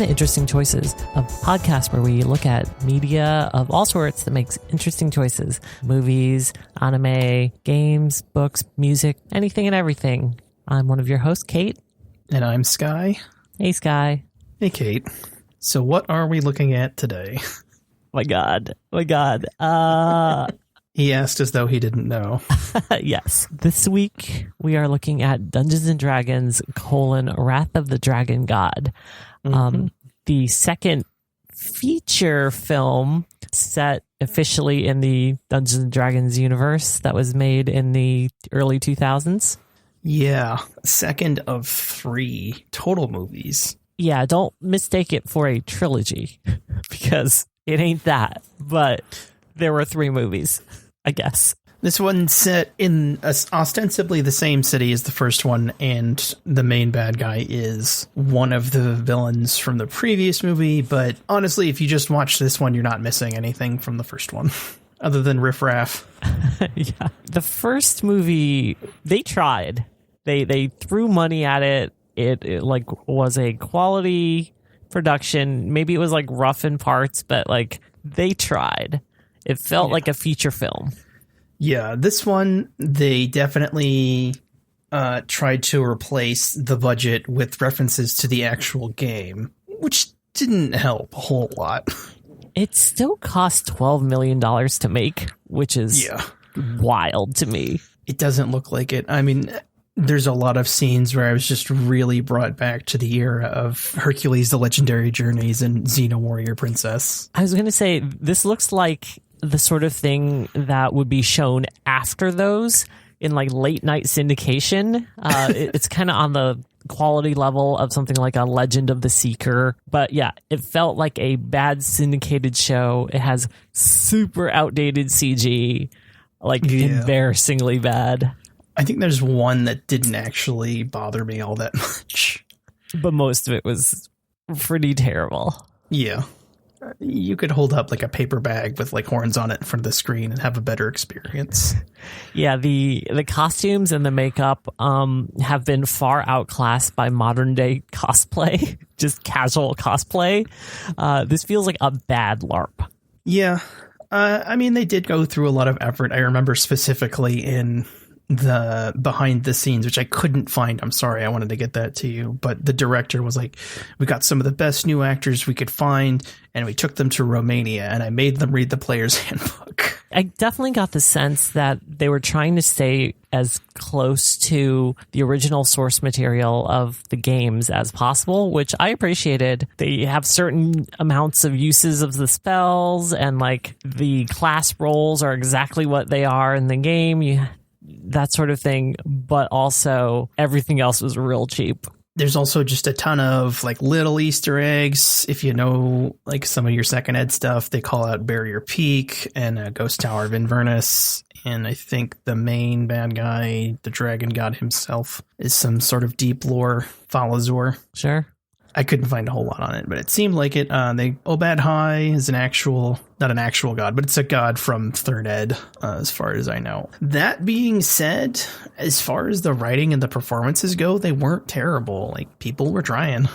to Interesting Choices, a podcast where we look at media of all sorts that makes interesting choices. Movies, anime, games, books, music, anything and everything. I'm one of your hosts, Kate. And I'm Sky. Hey, Sky. Hey, Kate. So what are we looking at today? My God. He asked as though he didn't know. Yes. This week, we are looking at Dungeons & Dragons, Wrath of the Dragon God. The second feature film set officially in the Dungeons & Dragons universe that was made in the early 2000s. Yeah. Second of 3 total movies. Yeah, don't mistake it for a trilogy because it ain't that. But there were 3 movies, I guess. This one's set in ostensibly the same city as the first one, and the main bad guy is one of the villains from the previous movie. But honestly, if you just watch this one, you're not missing anything from the first one, other than riffraff. Yeah, the first movie, they tried. They threw money at it. It like was a quality production. Maybe it was like rough in parts, but like they tried. It felt like a feature film. Yeah, this one, they definitely tried to replace the budget with references to the actual game, which didn't help a whole lot. It still cost $12 million to make, which is wild to me. It doesn't look like it. I mean, there's a lot of scenes where I was just really brought back to the era of Hercules, The Legendary Journeys, and Xena Warrior Princess. I was going to say, this looks like the sort of thing that would be shown after those in like late night syndication. It's kind of on the quality level of something like a Legend of the Seeker. But yeah, it felt like a bad syndicated show. It has super outdated CG, like embarrassingly bad. I think there's one that didn't actually bother me all that much. But most of it was pretty terrible. Yeah. You could hold up like a paper bag with like horns on it in front of the screen and have a better experience. Yeah, the costumes and the makeup have been far outclassed by modern day cosplay, just casual cosplay. This feels like a bad LARP. Yeah. I mean, they did go through a lot of effort. I remember specifically in the behind the scenes, which I couldn't find. I'm sorry, I wanted to get that to you. But the director was like, we got some of the best new actors we could find, and we took them to Romania, and I made them read the player's handbook. I definitely got the sense that they were trying to stay as close to the original source material of the games as possible, which I appreciated. They have certain amounts of uses of the spells, and like the class roles are exactly what they are in the game. That sort of thing, but also everything else was real cheap. There's also just a ton of like little Easter eggs. If you know like some of your second ed stuff, they call out Barrier Peak and a Ghost Tower of Inverness. And I think the main bad guy, the dragon god himself, is some sort of deep lore Falazor. Sure. I couldn't find a whole lot on it, but it seemed like it. Obad High is not an actual god, but it's a god from third ed, as far as I know. That being said, as far as the writing and the performances go, they weren't terrible. Like, people were trying.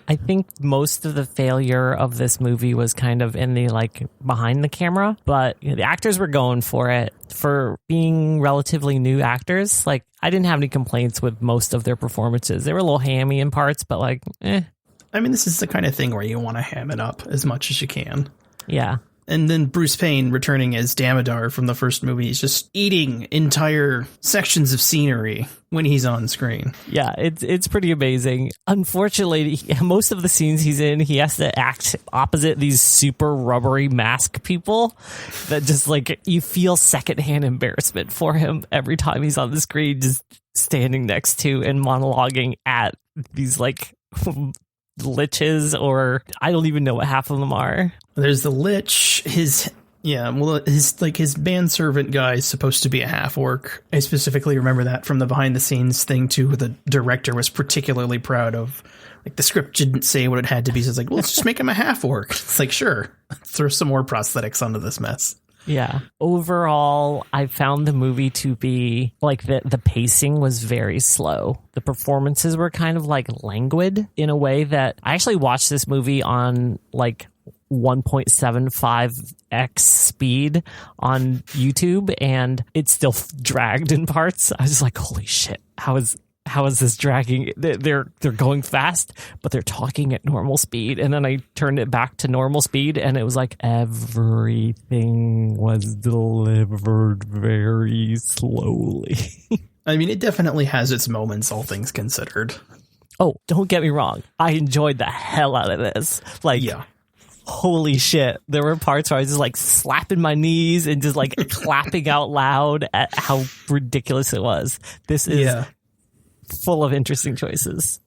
I think most of the failure of this movie was kind of in the like behind the camera, but the actors were going for it. For being relatively new actors, like I didn't have any complaints with most of their performances. They were a little hammy in parts, but like, I mean, this is the kind of thing where you want to ham it up as much as you can. Yeah. And then Bruce Payne returning as Damodar from the first movie is just eating entire sections of scenery when he's on screen. Yeah, it's pretty amazing. Unfortunately, most of the scenes he's in, he has to act opposite these super rubbery mask people that just like you feel secondhand embarrassment for him every time he's on the screen, just standing next to and monologuing at these like liches, or I don't even know what half of them are. There's the lich, his manservant guy is supposed to be a half orc. I specifically remember that from the behind the scenes thing too. The director was particularly proud of, like, the script didn't say what it had to be. So it's like, well, let's just make him a half orc. It's like, sure, throw some more prosthetics onto this mess. Yeah. Overall, I found the movie to be like the pacing was very slow. The performances were kind of like languid in a way that I actually watched this movie on like 1.75x speed on YouTube, and it still dragged in parts. I was just like, holy shit, how is this dragging? They're going fast, but they're talking at normal speed. And then I turned it back to normal speed, and it was like everything was delivered very slowly. I mean, it definitely has its moments, all things considered. Oh, don't get me wrong. I enjoyed the hell out of this. Like, yeah. Holy shit. There were parts where I was just like slapping my knees and just like clapping out loud at how ridiculous it was. This is full of interesting choices.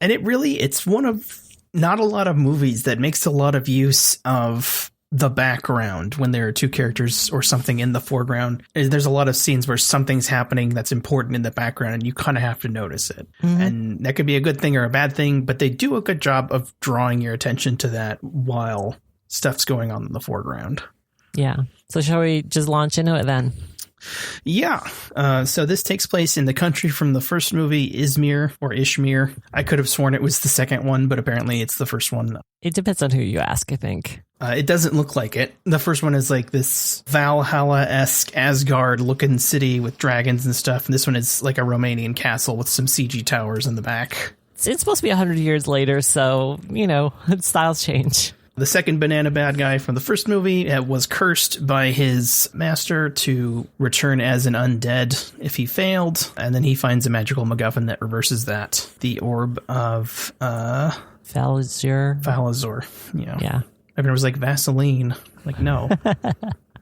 And it's one of not a lot of movies that makes a lot of use of the background when there are two characters or something in the foreground. There's a lot of scenes where something's happening that's important in the background and you kind of have to notice it. Mm-hmm. And that could be a good thing or a bad thing, but they do a good job of drawing your attention to that while stuff's going on in the foreground. Yeah. So shall we just launch into it then? Yeah. So this takes place in the country from the first movie, Izmir or Ishmir. I could have sworn it was the second one, but apparently it's the first one. It depends on who you ask, I think. It doesn't look like it. The first one is like this Valhalla-esque Asgard-looking city with dragons and stuff. And this one is like a Romanian castle with some CG towers in the back. It's supposed to be 100 years later, so, you know, styles change. The second banana bad guy from the first movie was cursed by his master to return as an undead if he failed. And then he finds a magical MacGuffin that reverses that. The orb of... Falazur. Yeah. Everyone was like, Vaseline. Like, no.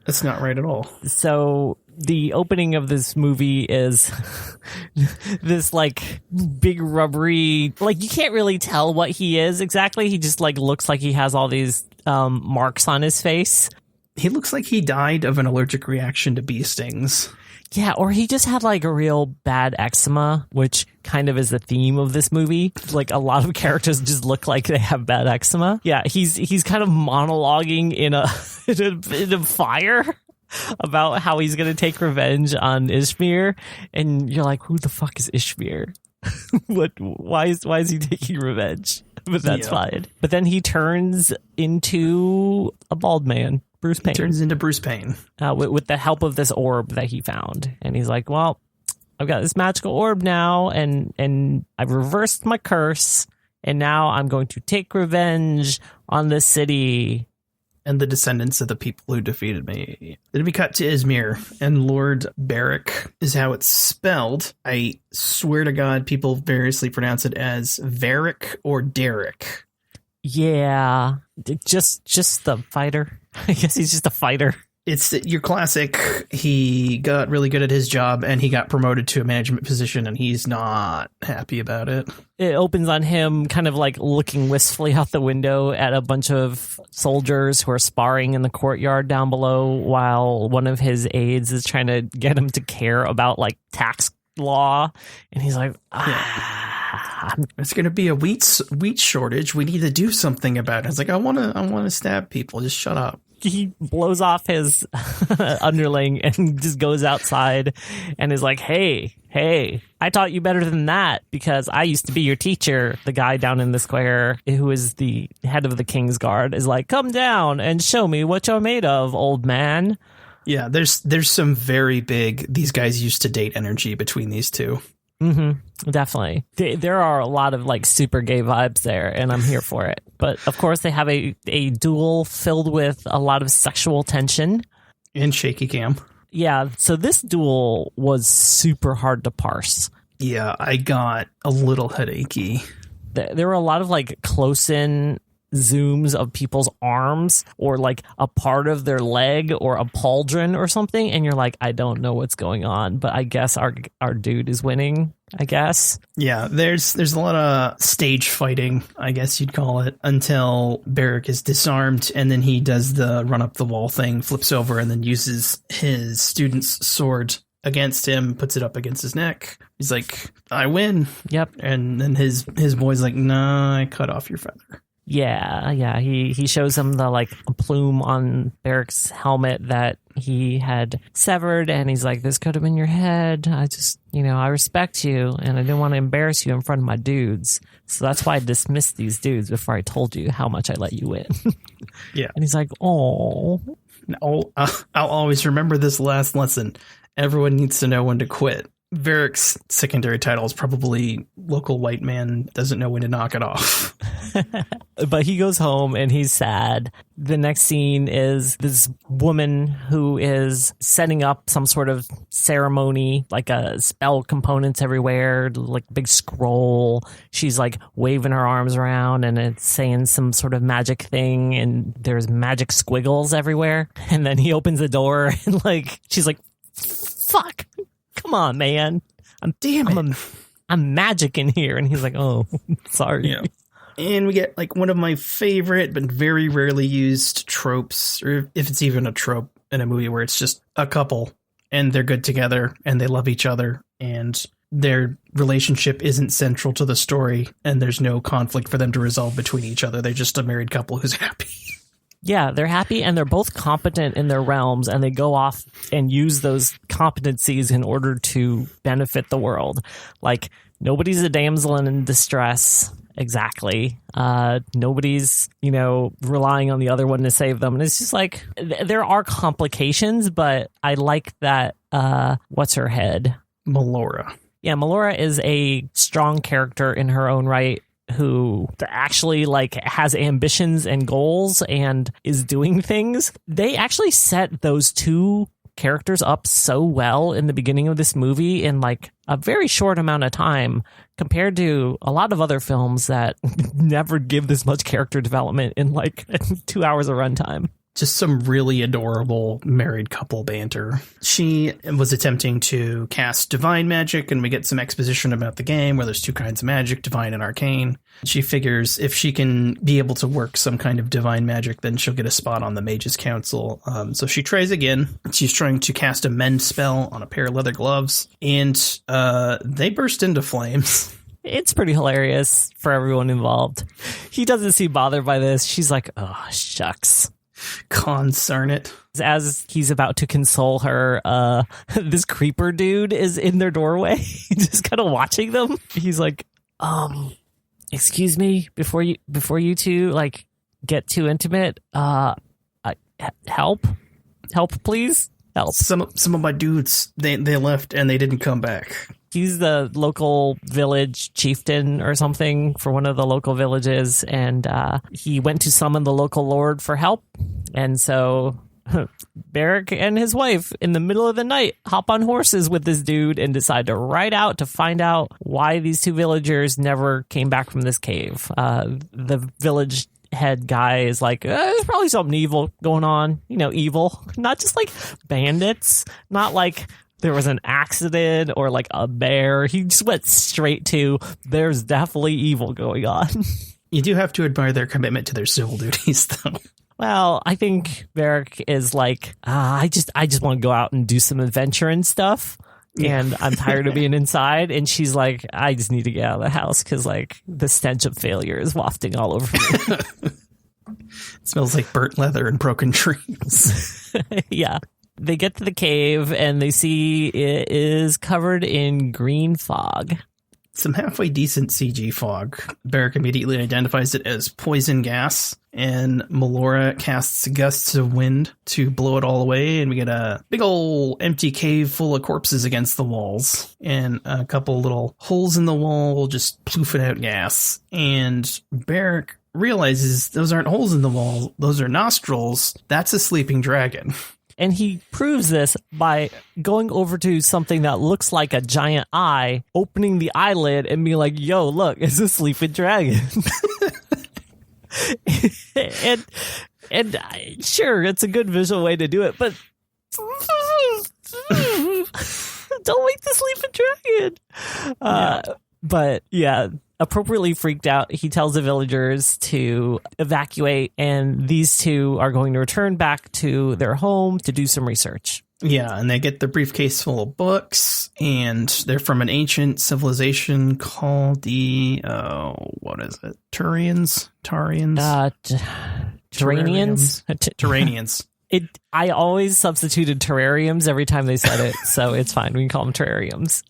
That's not right at all. So the opening of this movie is this like big rubbery, like you can't really tell what he is exactly. He just like looks like he has all these marks on his face. He looks like he died of an allergic reaction to bee stings. Yeah, or he just had like a real bad eczema, which kind of is the theme of this movie. Like a lot of characters just look like they have bad eczema. Yeah, he's kind of monologuing in a fire about how he's going to take revenge on Ishmir, and you're like, who the fuck is Ishmir? Why is he taking revenge? But that's fine. But then he turns into a bald man. Bruce Payne. He turns into Bruce Payne. With the help of this orb that he found. And he's like, well, I've got this magical orb now, and I've reversed my curse, and now I'm going to take revenge on the city. And the descendants of the people who defeated me. Then we cut to Izmir, and Lord Beric is how it's spelled. I swear to God, people variously pronounce it as Varick or Derek. Yeah, just the fighter. I guess he's just a fighter. It's your classic. He got really good at his job and he got promoted to a management position and he's not happy about it. It opens on him kind of like looking wistfully out the window at a bunch of soldiers who are sparring in the courtyard down below while one of his aides is trying to get him to care about like tax law. And he's like, it's going to be a wheat shortage. We need to do something about it. It's like, I want to stab people. Just shut up. He blows off his underling and just goes outside and is like, hey, I taught you better than that because I used to be your teacher. The guy down in the square who is the head of the King's Guard is like, come down and show me what you're made of, old man. Yeah, there's some very big, these guys used to date energy between these two. Mm-hmm, definitely. There are a lot of like super gay vibes there, and I'm here for it. But of course, they have a duel filled with a lot of sexual tension and shaky cam. Yeah, so this duel was super hard to parse. Yeah, I got a little headachy. There were a lot of like close-in zooms of people's arms or like a part of their leg or a pauldron or something, and you're like, I don't know what's going on, but I guess our dude is winning, I guess. Yeah, there's a lot of stage fighting, I guess you'd call it, until Beric is disarmed, and then he does the run up the wall thing, flips over, and then uses his student's sword against him, puts it up against his neck. He's like, I win. Yep. And then his boy's like, nah, I cut off your feather. Yeah. He shows him the like plume on Barrick's helmet that he had severed, and he's like, "This could have been your head. I just, I respect you, and I didn't want to embarrass you in front of my dudes. So that's why I dismissed these dudes before I told you how much I let you in." Yeah. And he's like, "Oh, I'll always remember this last lesson. Everyone needs to know when to quit." Varric's secondary title is probably local white man doesn't know when to knock it off. But he goes home and he's sad. The next scene is this woman who is setting up some sort of ceremony, like a spell components everywhere, like big scroll. She's like waving her arms around and it's saying some sort of magic thing, and there's magic squiggles everywhere. And then he opens the door and like she's like, "Fuck. Come on, man. I'm magic in here." And he's like, "Oh, sorry." Yeah. And we get like one of my favorite but very rarely used tropes, or if it's even a trope in a movie, where it's just a couple and they're good together and they love each other and their relationship isn't central to the story and there's no conflict for them to resolve between each other. They're just a married couple who's happy. Yeah, they're happy and they're both competent in their realms, and they go off and use those competencies in order to benefit the world. Like, nobody's a damsel in distress. Exactly. Nobody's, relying on the other one to save them. And it's just like, there are complications, but I like that, what's her head? Melora. Yeah, Melora is a strong character in her own right, who actually like has ambitions and goals and is doing things. They actually set those two characters up so well in the beginning of this movie in like a very short amount of time compared to a lot of other films that never give this much character development in like 2 hours of runtime. Just some really adorable married couple banter. She was attempting to cast divine magic, and we get some exposition about the game where there's two kinds of magic, divine and arcane. She figures if she can be able to work some kind of divine magic, then she'll get a spot on the Mages Council. So she tries again. She's trying to cast a mend spell on a pair of leather gloves, and they burst into flames. It's pretty hilarious for everyone involved. He doesn't seem bothered by this. She's like, "Oh, shucks." Concern it. As he's about to console her, this creeper dude is in their doorway, just kind of watching them. He's like, "Excuse me, before you two like get too intimate, help, please, help." Some of my dudes, they left and they didn't come back. He's the local village chieftain or something for one of the local villages, and he went to summon the local lord for help. And so Barrick and his wife, in the middle of the night, hop on horses with this dude and decide to ride out to find out why these two villagers never came back from this cave. The village head guy is like, "There's probably something evil going on. Evil. Not just like bandits, not like there was an accident or like a bear." He just went straight to, "There's definitely evil going on." You do have to admire their commitment to their civil duties, though. Well, I think Barrick is like, I just want to go out and do some adventure and stuff. Yeah. And I'm tired of being inside. And she's like, "I just need to get out of the house because like the stench of failure is wafting all over me." It smells like burnt leather and broken trees. Yeah. They get to the cave and they see it is covered in green fog. Some halfway decent CG fog. Barrick immediately identifies it as poison gas, and Melora casts gusts of wind to blow it all away, and we get a big old empty cave full of corpses against the walls, and a couple little holes in the wall just ploofing out gas. And Barrick realizes those aren't holes in the wall, those are nostrils. That's a sleeping dragon. And he proves this by going over to something that looks like a giant eye, opening the eyelid and being like, "Yo, look, it's a sleeping dragon." and sure, it's a good visual way to do it, but don't wake the sleeping dragon. But yeah, appropriately freaked out, he tells the villagers to evacuate, and these two are going to return back to their home to do some research. Yeah, and they get the briefcase full of books, and they're from an ancient civilization called the, what is it? Turians? Tarians? Terranians? Terranians. I always substituted terrariums every time they said it, so it's fine. We can call them terrariums.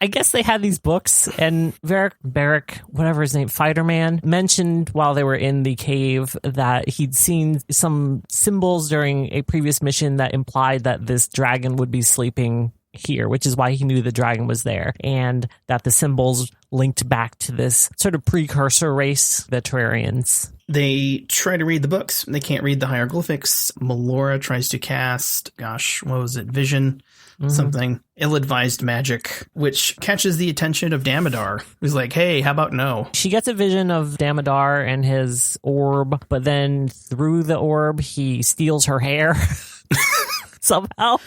I guess they had these books, and Barrick, whatever his name, Fighter-Man, mentioned while they were in the cave that he'd seen some symbols during a previous mission that implied that this dragon would be sleeping here, which is why he knew the dragon was there, and that the symbols linked back to this sort of precursor race, the Terrarians. They try to read the books. They can't read the hieroglyphics. Melora tries to cast, vision, something, ill-advised magic, which catches the attention of Damodar, who's like, hey, how about no? She gets a vision of Damodar and his orb, but then through the orb, he steals her hair somehow.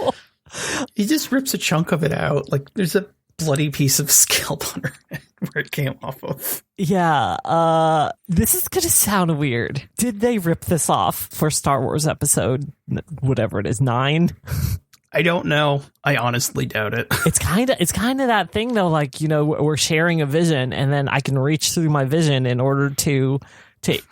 He just rips a chunk of it out. Like, there's a bloody piece of scalp on her head where it came off of. Yeah, this is gonna sound weird. Did they rip this off for Star Wars episode, whatever it is, 9? I don't know. I honestly doubt it. It's kind of that thing though, like, you know, we're sharing a vision, and then I can reach through my vision in order to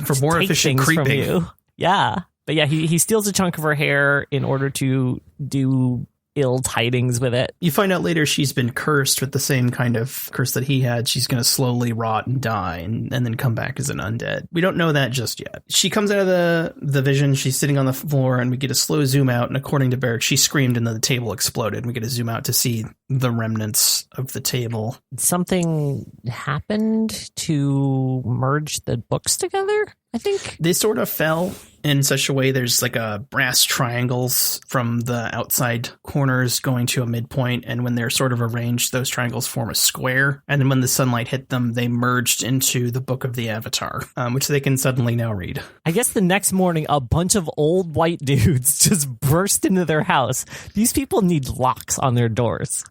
for more take efficient things creeping. from you. Yeah, but yeah, he steals a chunk of her hair in order to do ill tidings with it. You find out later she's been cursed with the same kind of curse that he had. She's going to slowly rot and die and then come back as an undead. We don't know that just yet. She comes out of the vision. She's sitting on the floor, and we get a slow zoom out. And according to Barrick, she screamed and the table exploded. And we get a zoom out to see the remnants of the table. Something happened to merge the books together, I think. They sort of fell in such a way there's like a brass triangles from the outside corners going to a midpoint, and when they're sort of arranged, those triangles form a square, and then when the sunlight hit them, they merged into the Book of the Avatar, which they can suddenly now read. I guess the next morning, a bunch of old white dudes just burst into their house. These people need locks on their doors.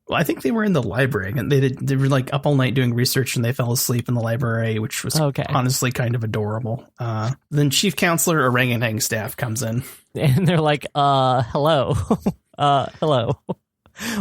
Well, I think they were in the library, and they were like up all night doing research, and they fell asleep in the library, which was honestly kind of adorable. Then Chief Counselor Orangutan Staff comes in. And they're like, hello. Hello.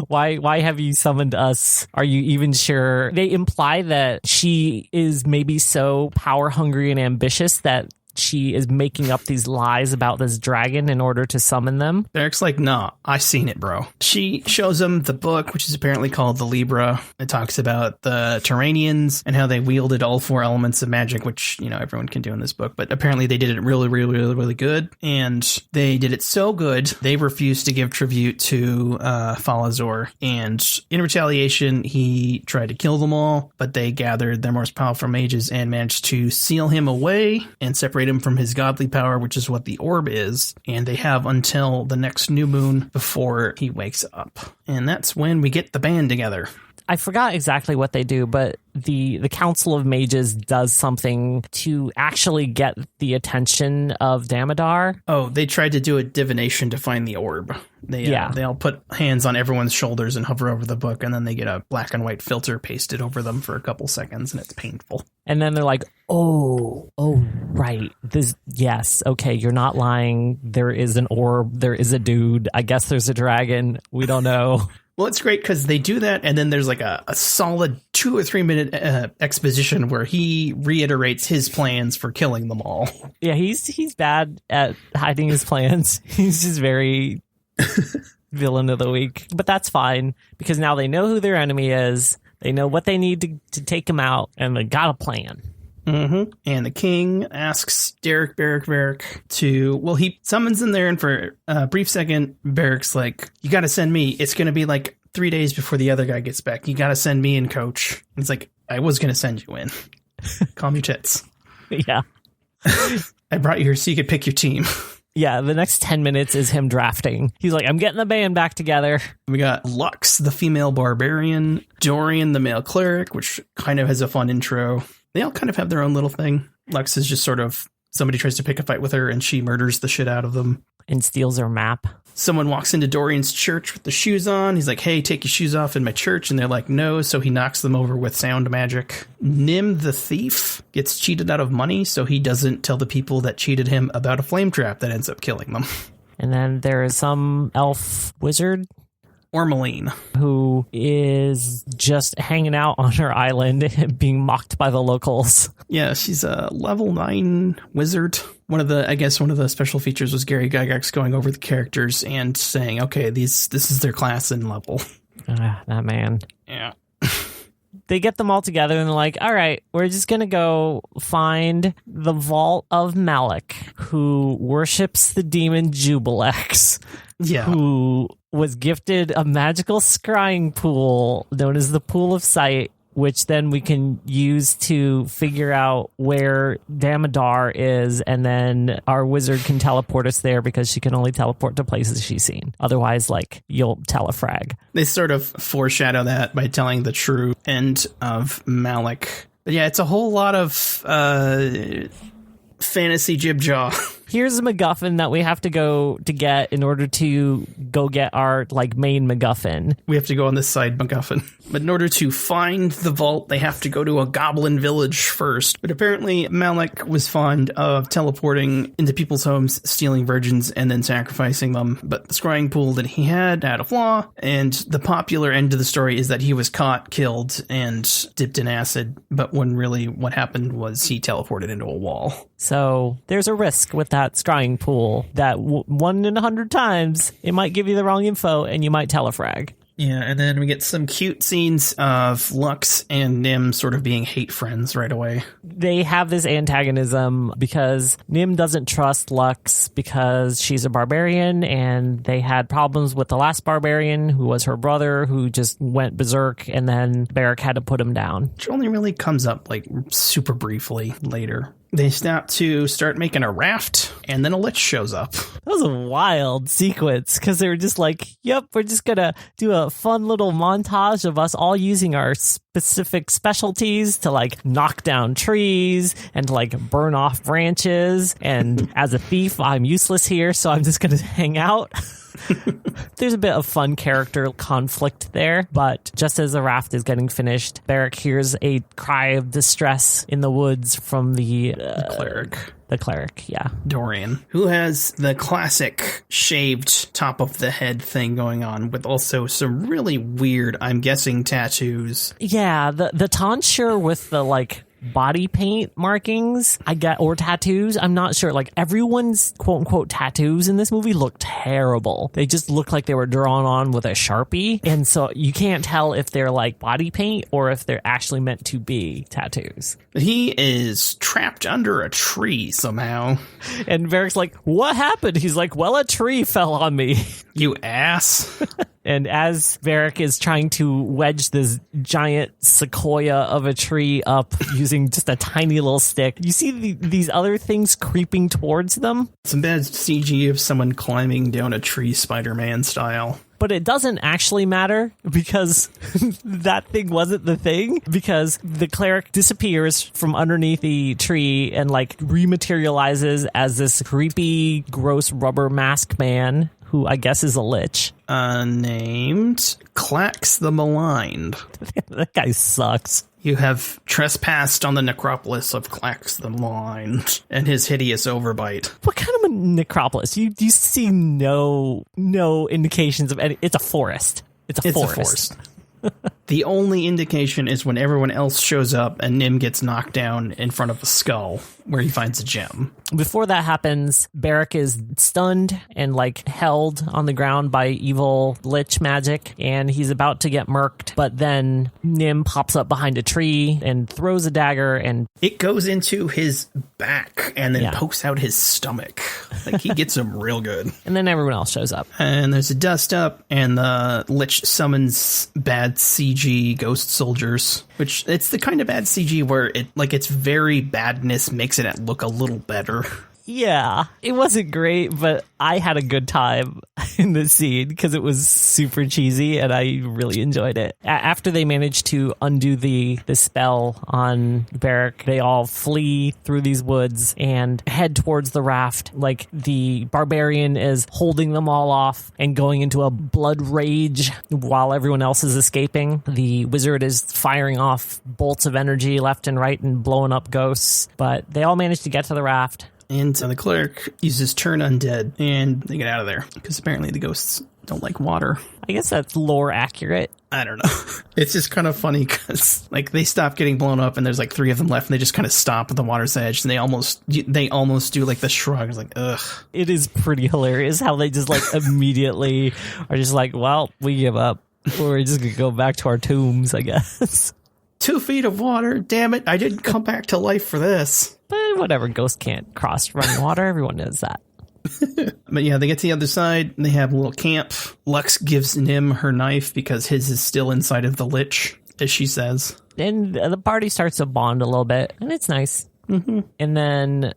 Why have you summoned us? Are you even sure? They imply that she is maybe so power hungry and ambitious that she is making up these lies about this dragon in order to summon them. Eric's like, nah, I seen it, bro. She shows him the book, which is apparently called the Libra. It talks about the Terranians and how they wielded all 4 elements of magic, which, you know, everyone can do in this book. But apparently they did it really, really, really, really good. And they did it so good, they refused to give tribute to Falazor. And in retaliation, he tried to kill them all, but they gathered their most powerful mages and managed to seal him away and separate him from his godly power, which is what the orb is, and they have until the next new moon before he wakes up. And that's when we get the band together. I forgot exactly what they do, but the Council of Mages does something to actually get the attention of Damodar. Oh, they tried to do a divination to find the orb. They all put hands on everyone's shoulders and hover over the book, and then they get a black and white filter pasted over them for a couple seconds, and it's painful. And then they're like, oh, right. Yes, okay, you're not lying. There is an orb. There is a dude. I guess there's a dragon. We don't know. Well, it's great because they do that, and then there's like a solid 2 or 3 minute exposition where he reiterates his plans for killing them all. Yeah, he's bad at hiding his plans. He's just very villain of the week. But that's fine, because now they know who their enemy is. They know what they need to take him out, and they got a plan. Mm-hmm. And the king asks Barrick to, well, he summons him there, and for a brief second, Barrick's like, you got to send me. It's going to be like 3 days before the other guy gets back. You got to send me in, coach. And he's like, I was going to send you in. Calm your tits. Yeah. I brought you here so you could pick your team. Yeah, the next 10 minutes is him drafting. He's like, I'm getting the band back together. We got Lux, the female barbarian, Dorian, the male cleric, which kind of has a fun intro. They all kind of have their own little thing. Lux is just sort of, somebody tries to pick a fight with her and she murders the shit out of them. And steals her map. Someone walks into Dorian's church with the shoes on. He's like, hey, take your shoes off in my church. And they're like, no. So he knocks them over with sound magic. Nim the thief gets cheated out of money, so he doesn't tell the people that cheated him about a flame trap that ends up killing them. And then there is some elf wizard, Ormeline, who is just hanging out on her island and being mocked by the locals. Yeah, she's a level 9 wizard. One of the special features was Gary Gygax going over the characters and saying, okay, this is their class and level. That man. Yeah. They get them all together and they're like, all right, we're just going to go find the vault of Malik, who worships the demon Jubilex. Yeah. Who was gifted a magical scrying pool known as the Pool of Sight, which then we can use to figure out where Damodar is, and then our wizard can teleport us there because she can only teleport to places she's seen. Otherwise, you'll telefrag. They sort of foreshadow that by telling the true end of Malik. But yeah, it's a whole lot of fantasy jibjaw. Here's a MacGuffin that we have to go to get in order to go get our main MacGuffin. We have to go on this side MacGuffin. But in order to find the vault, they have to go to a goblin village first. But apparently Malik was fond of teleporting into people's homes, stealing virgins, and then sacrificing them. But the scrying pool that he had a flaw, and the popular end of the story is that he was caught, killed, and dipped in acid. But when really what happened was he teleported into a wall. So there's a risk with that scrying pool that 1 in 100 times it might give you the wrong info and you might telefrag. Yeah, and then we get some cute scenes of Lux and Nim sort of being hate friends right away. They have this antagonism because Nim doesn't trust Lux because she's a barbarian, and they had problems with the last barbarian who was her brother, who just went berserk, and then Beric had to put him down. Which only really comes up super briefly later. They stop to start making a raft, and then a lich shows up. That was a wild sequence, because they were just yep, we're just going to do a fun little montage of us all using our specific specialties to knock down trees and to burn off branches. And as a thief, I'm useless here, so I'm just going to hang out. There's a bit of fun character conflict there, but just as the raft is getting finished, Beric hears a cry of distress in the woods from the cleric. The cleric, yeah. Dorian, who has the classic shaved top of the head thing going on with also some really weird, I'm guessing, tattoos. Yeah, the tonsure with the body paint markings or tattoos. I'm not sure. Everyone's quote unquote tattoos in this movie look terrible. They just look like they were drawn on with a Sharpie. And so you can't tell if they're body paint or if they're actually meant to be tattoos. He is trapped under a tree somehow. And Beric's what happened? He's well, a tree fell on me. You ass. And as Beric is trying to wedge this giant sequoia of a tree up using just a tiny little stick, you see these other things creeping towards them. Some bad CG of someone climbing down a tree Spider-Man style. But it doesn't actually matter because that thing wasn't the thing, because the cleric disappears from underneath the tree and rematerializes as this creepy, gross rubber mask man who I guess is a lich. Named Clax the Maligned. That guy sucks. You have trespassed on the necropolis of Clax the Maligned and his hideous overbite. What kind of a necropolis? You see no indications of any. It's a forest. It's a forest. The only indication is when everyone else shows up and Nim gets knocked down in front of a skull where he finds a gem. Before that happens, Beric is stunned and held on the ground by evil lich magic, and he's about to get murked, but then Nim pops up behind a tree and throws a dagger, and it goes into his back and then pokes out his stomach. He gets him real good. And then everyone else shows up. And there's a dust up, and the lich summons bad CG ghost soldiers, which it's the kind of bad CG where it's very badness makes it look a little better. Yeah, it wasn't great, but I had a good time in this scene because it was super cheesy and I really enjoyed it. After they managed to undo the spell on Beric, they all flee through these woods and head towards the raft. The barbarian is holding them all off and going into a blood rage while everyone else is escaping. The wizard is firing off bolts of energy left and right and blowing up ghosts, but they all managed to get to the raft. And the cleric uses turn undead, and they get out of there because apparently the ghosts don't like water. I guess that's lore accurate. I don't know. It's just kind of funny because like they stop getting blown up and there's like 3 of them left and they just kind of stop at the water's edge and they almost do like the shrug. It's like, ugh. It is pretty hilarious how they just like immediately are just like, well, we give up. We're just going to go back to our tombs, I guess. 2 feet of water. Damn it. I didn't come back to life for this. But whatever. Ghosts can't cross running water. Everyone knows that. But yeah, they get to the other side. They have a little camp. Lux gives Nim her knife because his is still inside of the lich, as she says. And the party starts to bond a little bit, and it's nice. Mm-hmm. And then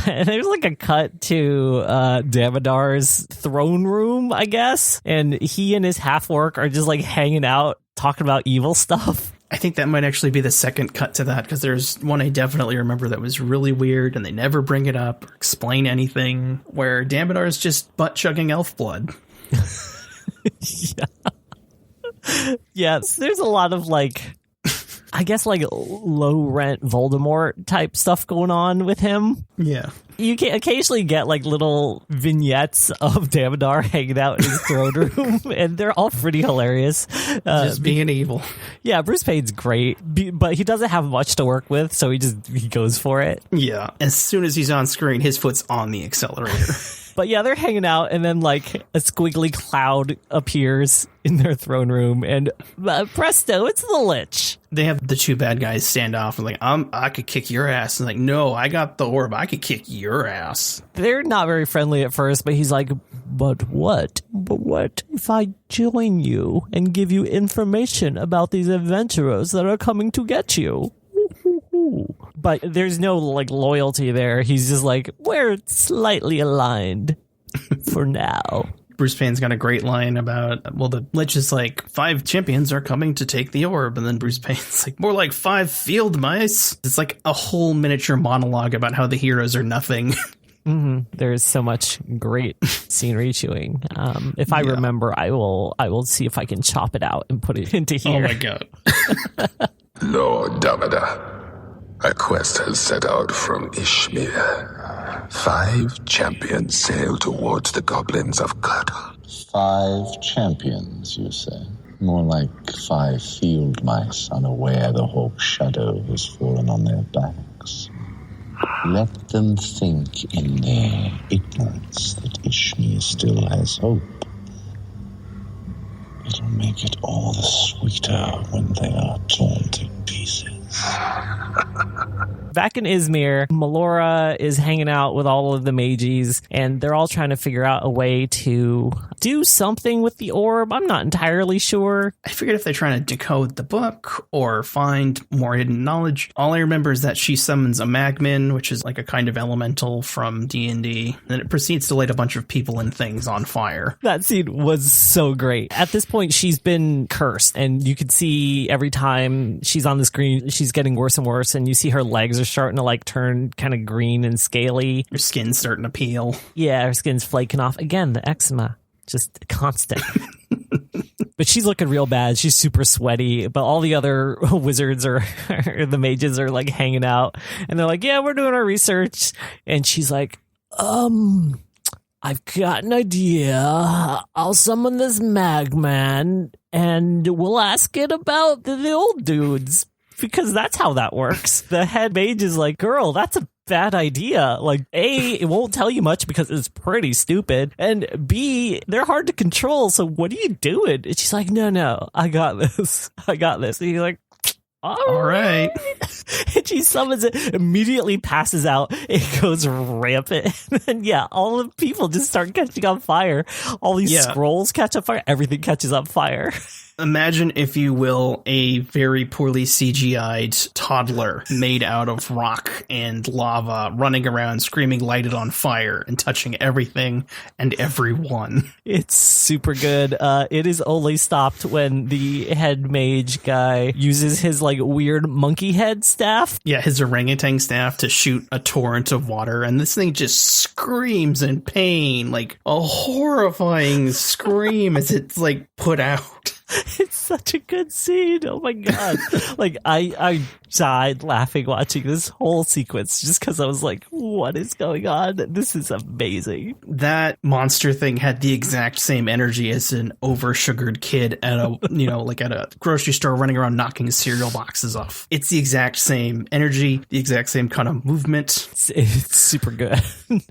there's like a cut to Damodar's throne room, I guess. And he and his half-orc are just like hanging out, talking about evil stuff. I think that might actually be the second cut to that, because there's one I definitely remember that was really weird, and they never bring it up or explain anything, where Damodar's just butt-chugging elf blood. Yeah. Yes, there's a lot of, like, I guess, like, low-rent Voldemort type stuff going on with him. Yeah. You can occasionally get, like, little vignettes of Damodar hanging out in his throne room, and they're all pretty hilarious. Just being evil. Yeah, Bruce Payne's great, but he doesn't have much to work with, so he goes for it. Yeah. As soon as he's on screen, his foot's on the accelerator. But yeah, they're hanging out, and then, like, a squiggly cloud appears in their throne room, and presto, it's the Lich. They have the 2 bad guys stand off and like, I could kick your ass. And like, no, I got the orb. I could kick your ass. They're not very friendly at first, but he's like, but what? But what if I join you and give you information about these adventurers that are coming to get you? But there's no, like, loyalty there. He's just like, we're slightly aligned for now. Bruce Payne's got a great line about, well, the Lich is like, 5 champions are coming to take the orb. And then Bruce Payne's like, more like 5 field mice. It's like a whole miniature monologue about how the heroes are nothing. Mm-hmm. There's so much great scenery chewing. If I remember, I will see if I can chop it out and put it into here. Oh my god. Lord Damodar, a quest has set out from Ishmir. 5 champions sail towards the goblins of Kirtle. 5 champions, you say? More like 5 field mice unaware the hawk's shadow has fallen on their backs. Let them think in their ignorance that Ishmir still has hope. It'll make it all the sweeter when they are torn to pieces. Back in Izmir, Melora is hanging out with all of the mages, and they're all trying to figure out a way to do something with the orb. I'm not entirely sure. I figured if they're trying to decode the book or find more hidden knowledge. All I remember is that she summons a magmin, which is like a kind of elemental from D&D, and it proceeds to light a bunch of people and things on fire. That scene was so great. At this point, she's been cursed, and you could see every time she's on the screen, she's getting worse and worse, and you see her legs are starting to like turn kind of green and scaly. Her skin's starting to peel. Yeah, her skin's flaking off. Again, the eczema, just constant. But she's looking real bad. She's super sweaty, but all the other wizards or the mages are like hanging out, and they're like, yeah, we're doing our research. And she's like, I've got an idea. I'll summon this magman and we'll ask it about the old dudes. Because that's how that works. The head mage is like, girl, that's a bad idea. Like, A, it won't tell you much because it's pretty stupid. And B, they're hard to control. So what are you doing? And she's like, no, I got this. I got this. And he's like, all right. And she summons it, immediately passes out. It goes rampant. And then, yeah, all the people just start catching on fire. All these scrolls catch on fire. Everything catches on fire. Imagine, if you will, a very poorly CGI'd toddler made out of rock and lava running around screaming, light it on fire, and touching everything and everyone. It's super good. It is only stopped when the head mage guy uses his like weird monkey head staff. Yeah, his orangutan staff to shoot a torrent of water, and this thing just screams in pain, like a horrifying scream as it's like put out. It's such a good scene. Oh my god. Like I died laughing watching this whole sequence just because I was like, what is going on? This is amazing. That monster thing had the exact same energy as an over-sugared kid at a, like at a grocery store running around knocking cereal boxes off. It's the exact same energy, the exact same kind of movement. It's super good.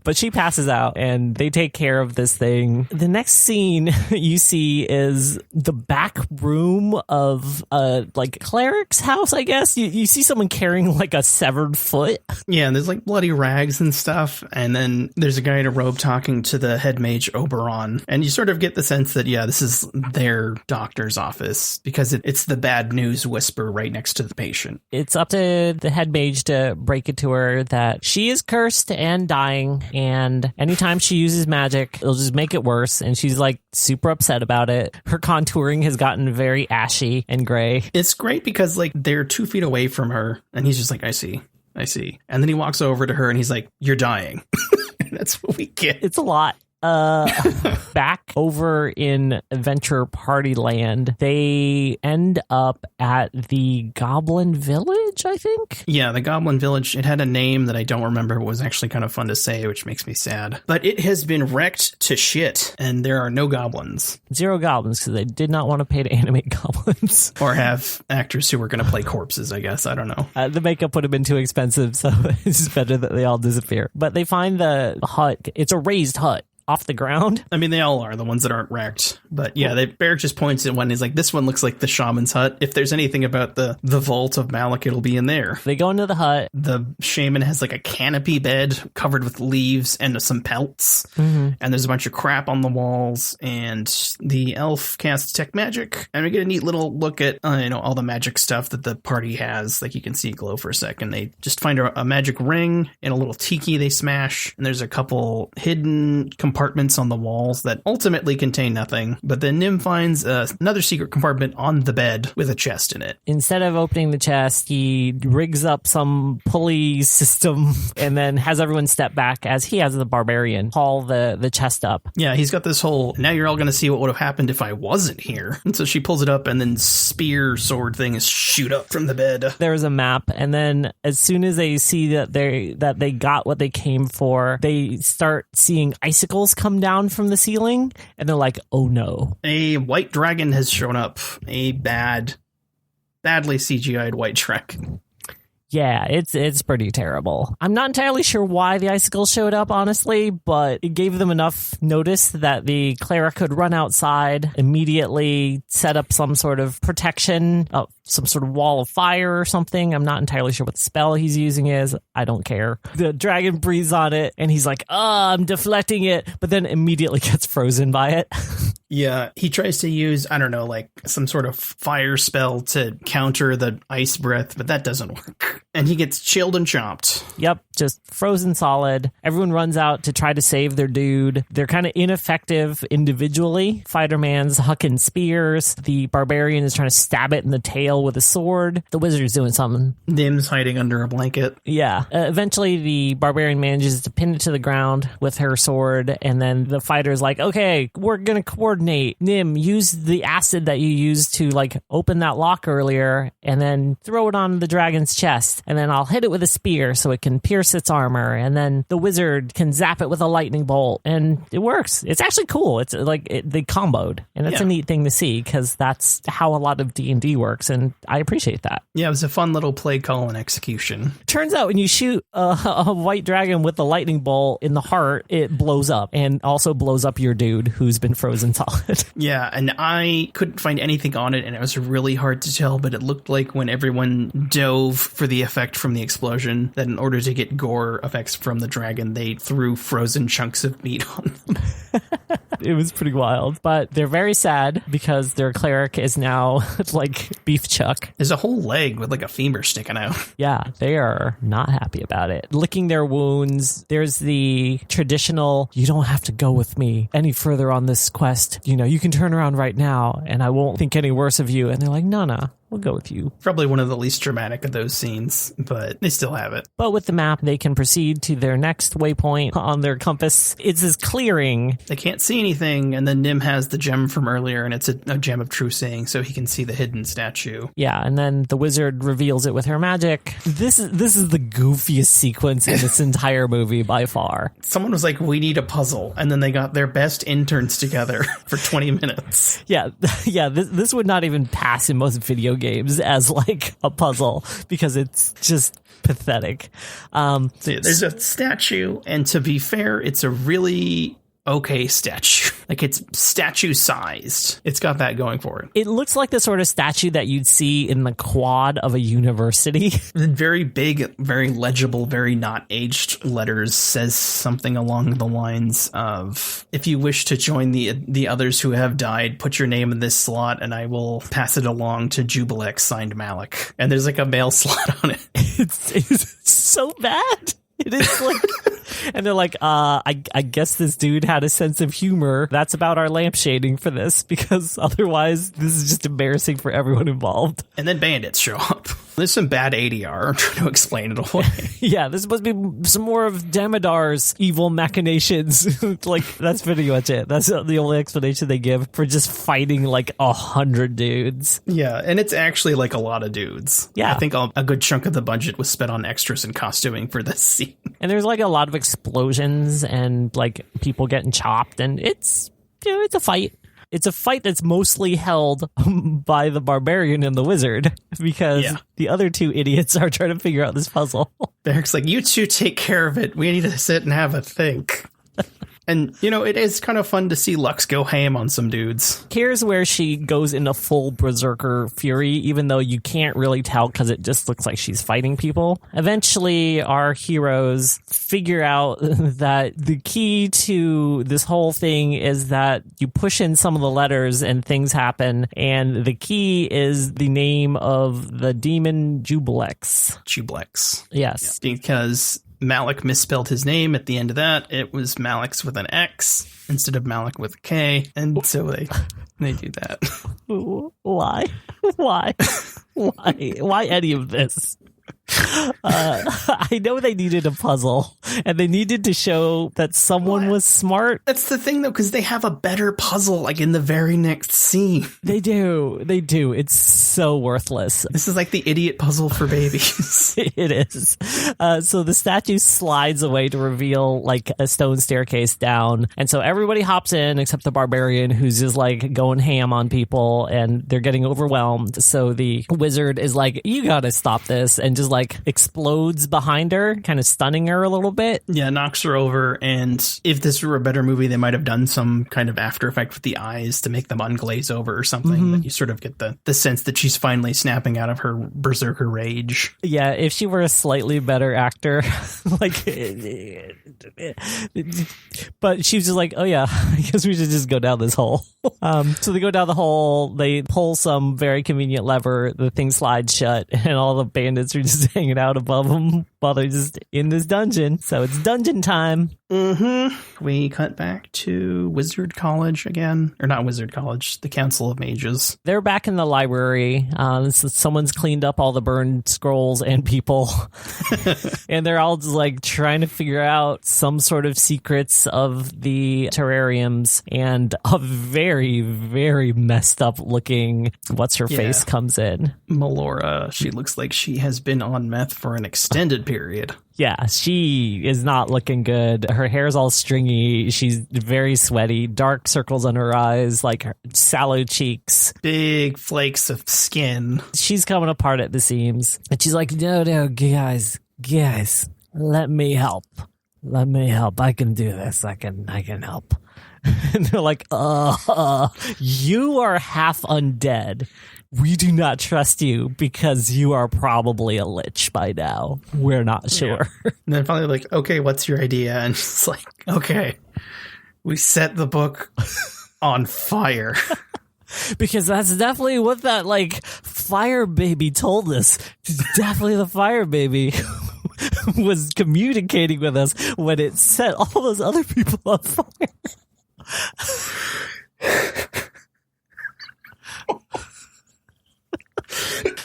But she passes out and they take care of this thing. The next scene you see is the back room of like cleric's house, I guess. You see someone carrying like a severed foot. Yeah, and there's like bloody rags and stuff. And then there's a guy in a robe talking to the head mage Oberon. And you sort of get the sense that, yeah, this is their doctor's office because it's the bad news whisper right next to the patient. It's up to the head mage to break it to her that she is cursed and dying. And anytime she uses magic, it'll just make it worse. And she's like super upset about it. Her contouring has gotten very ashy and gray. It's great because like they're 2 feet away from her and he's just like, I see. And then he walks over to her and he's like, you're dying. That's what we get. It's a lot. Back over in Adventure Party Land, they end up at the Goblin Village, I think? Yeah, the Goblin Village. It had a name that I don't remember. It was actually kind of fun to say, which makes me sad. But it has been wrecked to shit, and there are no goblins. 0 goblins, because they did not want to pay to animate goblins. Or have actors who were going to play corpses, I guess. I don't know. The makeup would have been too expensive, so it's just better that they all disappear. But they find the hut. It's a raised hut. Off the ground. I mean, they all are, the ones that aren't wrecked. But yeah, Barrick just points at one. He's like, this one looks like the shaman's hut. If there's anything about the vault of Malak, it'll be in there. They go into the hut. The shaman has like a canopy bed covered with leaves and some pelts. Mm-hmm. And there's a bunch of crap on the walls. And the elf casts detect magic. And we get a neat little look at, all the magic stuff that the party has. Like you can see it glow for a second. They just find a magic ring and a little tiki they smash. And there's a couple hidden compartments on the walls that ultimately contain nothing. But then Nim finds another secret compartment on the bed with a chest in it. Instead of opening the chest, he rigs up some pulley system and then has everyone step back as he has the barbarian haul the chest up. Yeah, he's got this whole, now you're all going to see what would have happened if I wasn't here. And so she pulls it up and then spear sword things shoot up from the bed. There's a map, and then as soon as they see that they got what they came for, they start seeing icicles come down from the ceiling, and they're like, oh no. A white dragon has shown up. A badly CGI'd white dragon. Yeah, it's pretty terrible. I'm not entirely sure why the icicles showed up, honestly, but it gave them enough notice that the cleric could run outside, immediately set up some sort of protection, some sort of wall of fire or something. I'm not entirely sure what the spell he's using is. I don't care. The dragon breathes on it, and he's like, I'm deflecting it, but then immediately gets frozen by it. Yeah, he tries to use, I don't know, like some sort of fire spell to counter the ice breath, but that doesn't work. And he gets chilled and chopped. Yep, just frozen solid. Everyone runs out to try to save their dude. They're kind of ineffective individually. Fighter-Man's hucking spears. The barbarian is trying to stab it in the tail with a sword. The wizard's doing something. Nim's hiding under a blanket. Yeah. Eventually, the barbarian manages to pin it to the ground with her sword, and then the fighter's like, okay, we're going to coordinate. Nim, use the acid that you used to, like, open that lock earlier, and then throw it on the dragon's chest, and then I'll hit it with a spear so it can pierce its armor, and then the wizard can zap it with a lightning bolt, and it works. It's actually cool. It's like they comboed, and that's a neat thing to see, because that's how a lot of D&D works, and I appreciate that. Yeah, it was a fun little play call and execution. Turns out when you shoot a white dragon with a lightning bolt in the heart, it blows up, and also blows up your dude who's been frozen solid. Yeah, and I couldn't find anything on it, and it was really hard to tell, but it looked like when everyone dove for the effect from the explosion, that in order to get gore effects from the dragon, they threw frozen chunks of meat on them. It was pretty wild, but they're very sad because their cleric is now like beef chuck. There's a whole leg with like a femur sticking out. Yeah, they are not happy about it. Licking their wounds. There's the traditional, you don't have to go with me any further on this quest. You know, you can turn around right now and I won't think any worse of you. And they're like, no, We'll go with you. Probably one of the least dramatic of those scenes, but they still have it. But with the map, they can proceed to their next waypoint on their compass. It's this clearing. They can't see anything, and then Nim has the gem from earlier, and it's a gem of true seeing, so he can see the hidden statue. Yeah, and then the wizard reveals it with her magic. This is the goofiest sequence in this entire movie by far. Someone was like, we need a puzzle, and then they got their best interns together for 20 minutes. Yeah, this would not even pass in most video games as like a puzzle because it's just pathetic. So yeah, there's a statue, and to be fair, it's a really okay statue. Like, it's statue sized. It's got that going for it. It looks like the sort of statue that you'd see in the quad of a university. Very big, very legible, very not aged letters says something along the lines of, if you wish to join the others who have died, put your name in this slot and I will pass it along to Jubilex, signed Malik. And there's like a mail slot on it. It's so bad. It is like, and they're like, I guess this dude had a sense of humor. That's about our lampshading for this, because otherwise this is just embarrassing for everyone involved. And then bandits show up. There's some bad ADR. I'm trying to explain it away. Yeah, this is supposed to be some more of Damodar's evil machinations. Like, that's pretty much it. That's the only explanation they give for just fighting like 100 dudes. Yeah, and it's actually like a lot of dudes. Yeah. I think a good chunk of the budget was spent on extras and costuming for this scene. And there's like a lot of explosions and like people getting chopped, and it's a fight. It's a fight that's mostly held by the barbarian and the wizard, because the other two idiots are trying to figure out this puzzle. Eric's like, you two take care of it. We need to sit and have a think. And, it is kind of fun to see Lux go ham on some dudes. Here's where she goes into full berserker fury, even though you can't really tell because it just looks like she's fighting people. Eventually, our heroes figure out that the key to this whole thing is that you push in some of the letters and things happen. And the key is the name of the demon Jubilex. Jubilex. Yes. Yeah. Because Malik misspelled his name at the end of that. It was Malix with an X instead of Malik with a K. And so they do that. Why? Why any of this? I know they needed a puzzle, and they needed to show that someone was smart. That's the thing, though, because they have a better puzzle, like, in the very next scene. They do. It's so worthless. This is like the idiot puzzle for babies. It is. So the statue slides away to reveal, like, a stone staircase down, and so everybody hops in except the barbarian, who's just, like, going ham on people, and they're getting overwhelmed. So the wizard is like, you gotta stop this, and just, like, explodes behind her, kind of stunning her a little bit. Yeah, knocks her over, and if this were a better movie, they might have done some kind of after effect with the eyes to make them unglaze over or something. That you sort of get the sense that she's finally snapping out of her berserker rage. Yeah, if she were a slightly better actor, like, but she was just like, oh yeah, I guess we should just go down this hole. So they go down the hole, they pull some very convenient lever, the thing slides shut, and all the bandits are just hanging out above them while they're just in this dungeon. So it's dungeon time. We cut back to Wizard College again. Or not Wizard College, the Council of Mages. They're back in the library. So someone's cleaned up all the burned scrolls and people. And they're all just like trying to figure out some sort of secrets of the terrariums. And a very, very messed up looking what's-her-face comes in. Melora, she looks like she has been on meth for an extended period. Yeah, she is not looking good. Her hair's all stringy. She's very sweaty. Dark circles on her eyes, like her sallow cheeks. Big flakes of skin. She's coming apart at the seams. And she's like, no, guys, let me help. I can do this. I can help. And they're like, you are half undead. We do not trust you because you are probably a lich by now. We're not sure. Yeah. And then finally like, okay, what's your idea? And it's like, okay, we set the book on fire. Because that's definitely what that, like, fire baby told us. It's definitely the fire baby was communicating with us when it set all those other people on fire.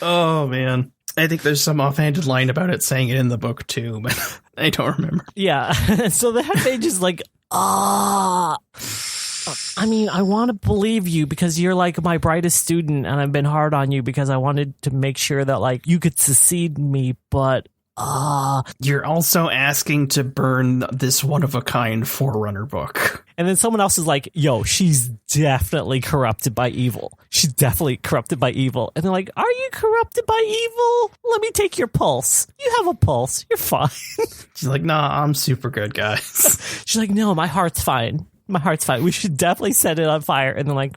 Oh, man. I think there's some offhanded line about it saying it in the book, too, but I don't remember. Yeah. So the head mage is like, I mean, I want to believe you because you're like my brightest student and I've been hard on you because I wanted to make sure that like you could succeed me, but you're also asking to burn this one-of-a-kind Forerunner book. And then someone else is like, yo, she's definitely corrupted by evil. She's definitely corrupted by evil. And they're like, are you corrupted by evil? Let me take your pulse. You have a pulse. You're fine. She's like, nah, I'm super good, guys. She's like, no, my heart's fine. My heart's fine. We should definitely set it on fire. And they're like,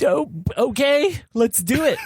oh, okay, let's do it.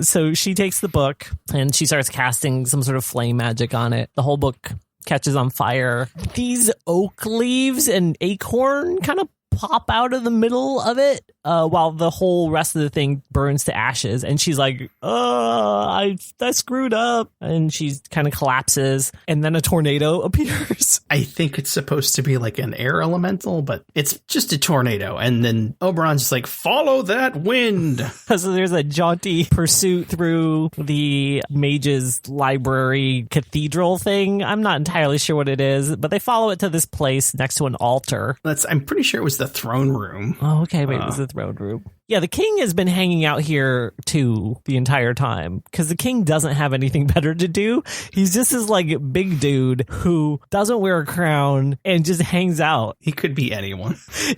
So she takes the book and she starts casting some sort of flame magic on it. The whole book catches on fire. These oak leaves and acorn kind of pop out of the middle of it while the whole rest of the thing burns to ashes. And she's like, I screwed up. And she kind of collapses. And then a tornado appears. I think it's supposed to be like an air elemental, but it's just a tornado. And then Oberon's just like, follow that wind. So there's a jaunty pursuit through the mage's library cathedral thing. I'm not entirely sure what it is, but they follow it to this place next to an altar. I'm pretty sure it was the throne room. Oh, okay. Wait, it was the throne room. Yeah, the king has been hanging out here, too, the entire time. Because the king doesn't have anything better to do. He's just this, like, big dude who doesn't wear a crown and just hangs out. He could be anyone.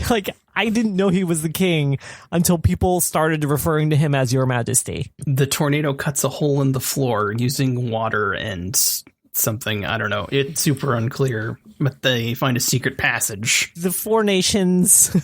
Like, I didn't know he was the king until people started referring to him as Your Majesty. The tornado cuts a hole in the floor using water and something, I don't know. It's super unclear, but they find a secret passage. The four nations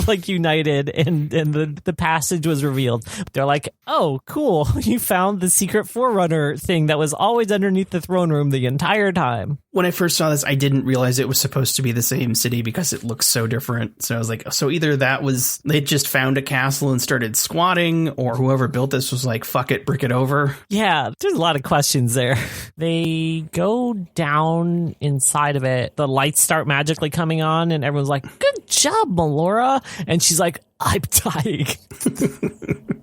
like united and the passage was revealed. They're like, oh, cool. You found the secret Forerunner thing that was always underneath the throne room the entire time. When I first saw this, I didn't realize it was supposed to be the same city because it looks so different. So I was like, so either that was, they just found a castle and started squatting, or whoever built this was like, fuck it, brick it over. Yeah, there's a lot of questions there. They go down inside of it. The lights start magically coming on and everyone's like, good job, Melora. And she's like, I'm dying.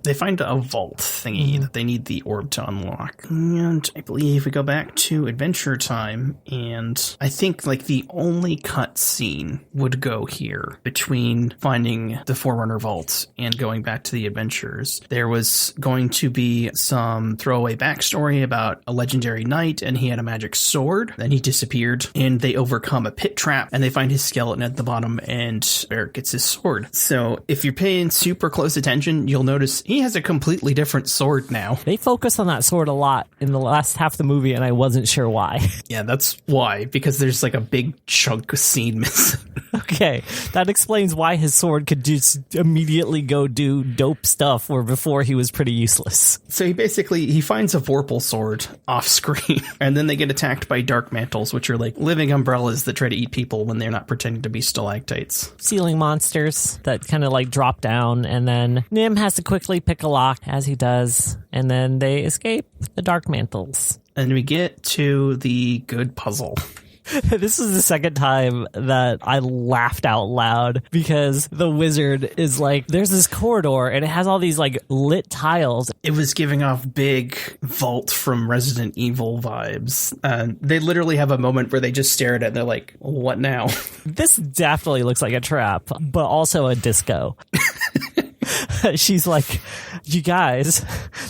They find a vault thingy that they need the orb to unlock. And I believe we go back to Adventure Time, and I think like the only cut scene would go here between finding the Forerunner vault and going back to the adventures. There was going to be some throwaway backstory about a legendary knight, and he had a magic sword. Then he disappeared, and they overcome a pit trap, and they find his skeleton at the bottom, and Barrett gets his sword. So if you're paying super close attention, you'll notice he has a completely different sword now. They focus on that sword a lot in the last half of the movie, and I wasn't sure why. Yeah, that's why, because there's like a big chunk of scene missing. Okay, that explains why his sword could just immediately go do dope stuff where before he was pretty useless. So he finds a Vorpal sword off screen, and then they get attacked by dark mantles, which are like living umbrellas that try to eat people when they're not pretending to be stalactites. Ceiling monsters that kind of like drop down, and then Nim has to quickly pick a lock, as he does, and then they escape the dark mantles. And we get to the good puzzle. This is the second time that I laughed out loud because the wizard is like, there's this corridor and it has all these like lit tiles. It was giving off big Vault from Resident Evil vibes. They literally have a moment where they just stare at it and they're like, what now? This definitely looks like a trap, but also a disco. She's like, you guys,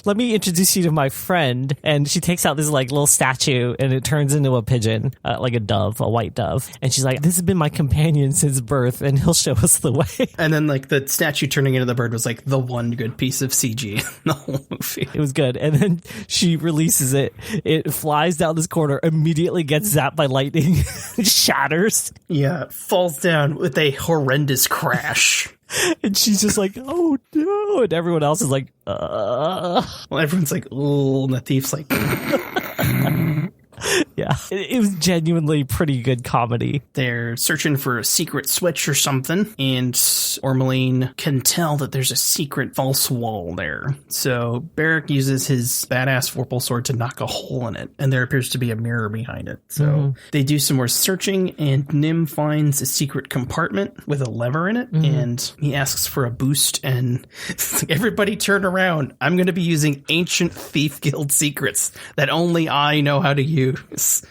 let me introduce you to my friend. And she takes out this like little statue and it turns into a pigeon, like a dove, a white dove. And she's like, this has been my companion since birth and he'll show us the way. And then like the statue turning into the bird was like the one good piece of CG in the whole movie. It was good. And then she releases it. It flies down this corridor, immediately gets zapped by lightning, shatters. Yeah, falls down with a horrendous crash. And she's just like, oh no. And everyone else is like, Well, everyone's like, oh, and the thief's like, yeah, Yeah, it was genuinely pretty good comedy. They're searching for a secret switch or something, and Ormeline can tell that there's a secret false wall there. So Barrick uses his badass Vorpal sword to knock a hole in it, and there appears to be a mirror behind it. So they do some more searching, and Nim finds a secret compartment with a lever in it, and he asks for a boost, and everybody turn around. I'm going to be using ancient Thief Guild secrets that only I know how to use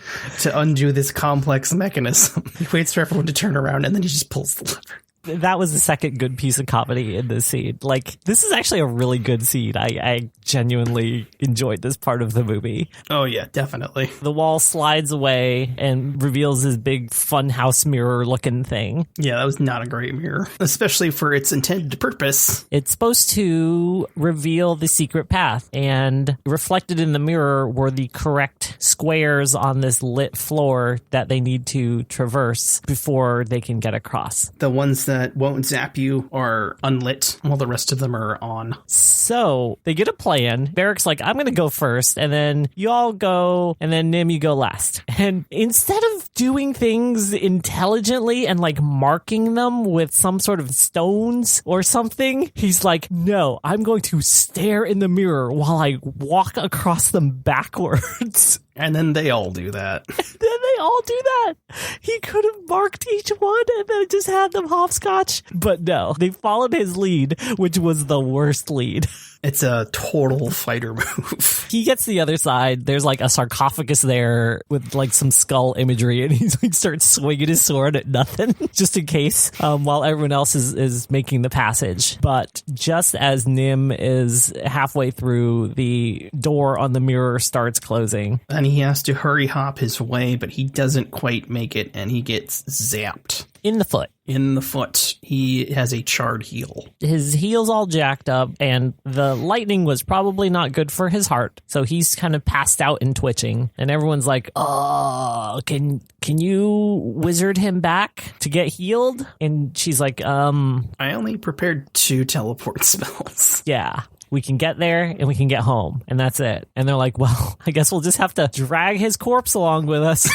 to undo this complex mechanism. He waits for everyone to turn around, and then he just pulls the lever. That was the second good piece of comedy in this scene. Like, this is actually a really good scene. I genuinely enjoyed this part of the movie. Oh, yeah, definitely. The wall slides away and reveals this big funhouse mirror looking thing. Yeah, that was not a great mirror, especially for its intended purpose. It's supposed to reveal the secret path, and reflected in the mirror were the correct squares on this lit floor that they need to traverse before they can get across. The ones that won't zap you are unlit while the rest of them are on. So they get a plan. Barrick's like, I'm going to go first, and then you all go, and then Nim, you go last. And instead of doing things intelligently and like marking them with some sort of stones or something, he's like, no, I'm going to stare in the mirror while I walk across them backwards. And then they all do that. Then they all do that. He could have marked each one and then just had them hopscotch. But no, they followed his lead, which was the worst lead. It's a total fighter move. He gets to the other side. There's like a sarcophagus there with like some skull imagery, and he's like starts swinging his sword at nothing just in case, while everyone else is making the passage. But just as Nim is halfway through, the door on the mirror starts closing. And he has to hurry hop his way, but he doesn't quite make it, and he gets zapped. In the foot. In the foot. He has a charred heel. His heel's all jacked up, and the lightning was probably not good for his heart. So he's kind of passed out and twitching. And everyone's like, oh, can you wizard him back to get healed? And she's like, I only prepared 2 teleport spells. Yeah. We can get there and we can get home. And that's it. And they're like, well, I guess we'll just have to drag his corpse along with us.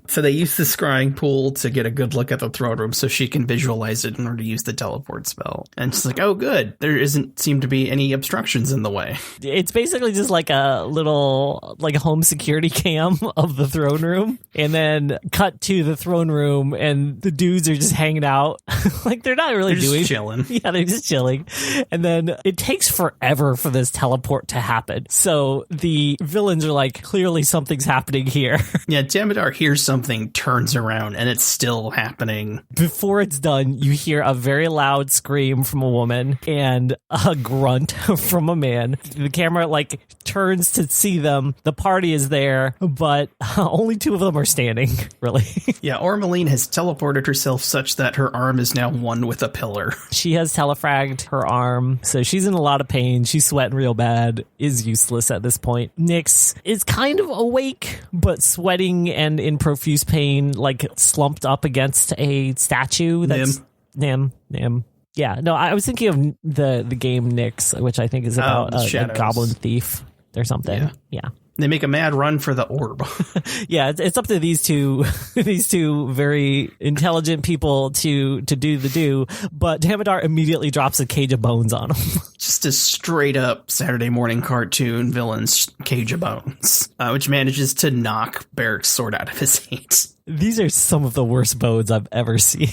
So they use the scrying pool to get a good look at the throne room so she can visualize it in order to use the teleport spell. And she's like, oh, good. There seem to be any obstructions in the way. It's basically just like a little like home security cam of the throne room, and then cut to the throne room and the dudes are just hanging out. Like they're not really just chilling. Yeah, they're just chilling. And then it takes forever for this teleport to happen. So the villains are like, clearly something's happening here. Yeah, Damodar hears something, turns around, and it's still happening. Before it's done, you hear a very loud scream from a woman and a grunt from a man. The camera like turns to see them. The party is there, but only 2 of them are standing, really. Yeah, Ormeline has teleported herself such that her arm is now one with a pillar. She has telefragged her arm, so she's in a lot of pain. She's sweating real bad, is useless at this point. Nyx is kind of awake, but sweating and in profuse pain, like slumped up against a statue. That's Nim. Yeah, no, I was thinking of the game Nyx, which I think is about a goblin thief or something. Yeah. They make a mad run for the orb. Yeah, it's up to these two very intelligent people to do the do, but Damodar immediately drops a cage of bones on them. Just a straight up Saturday morning cartoon villain's cage of bones, which manages to knock Barrick's sword out of his hand. These are some of the worst bones I've ever seen.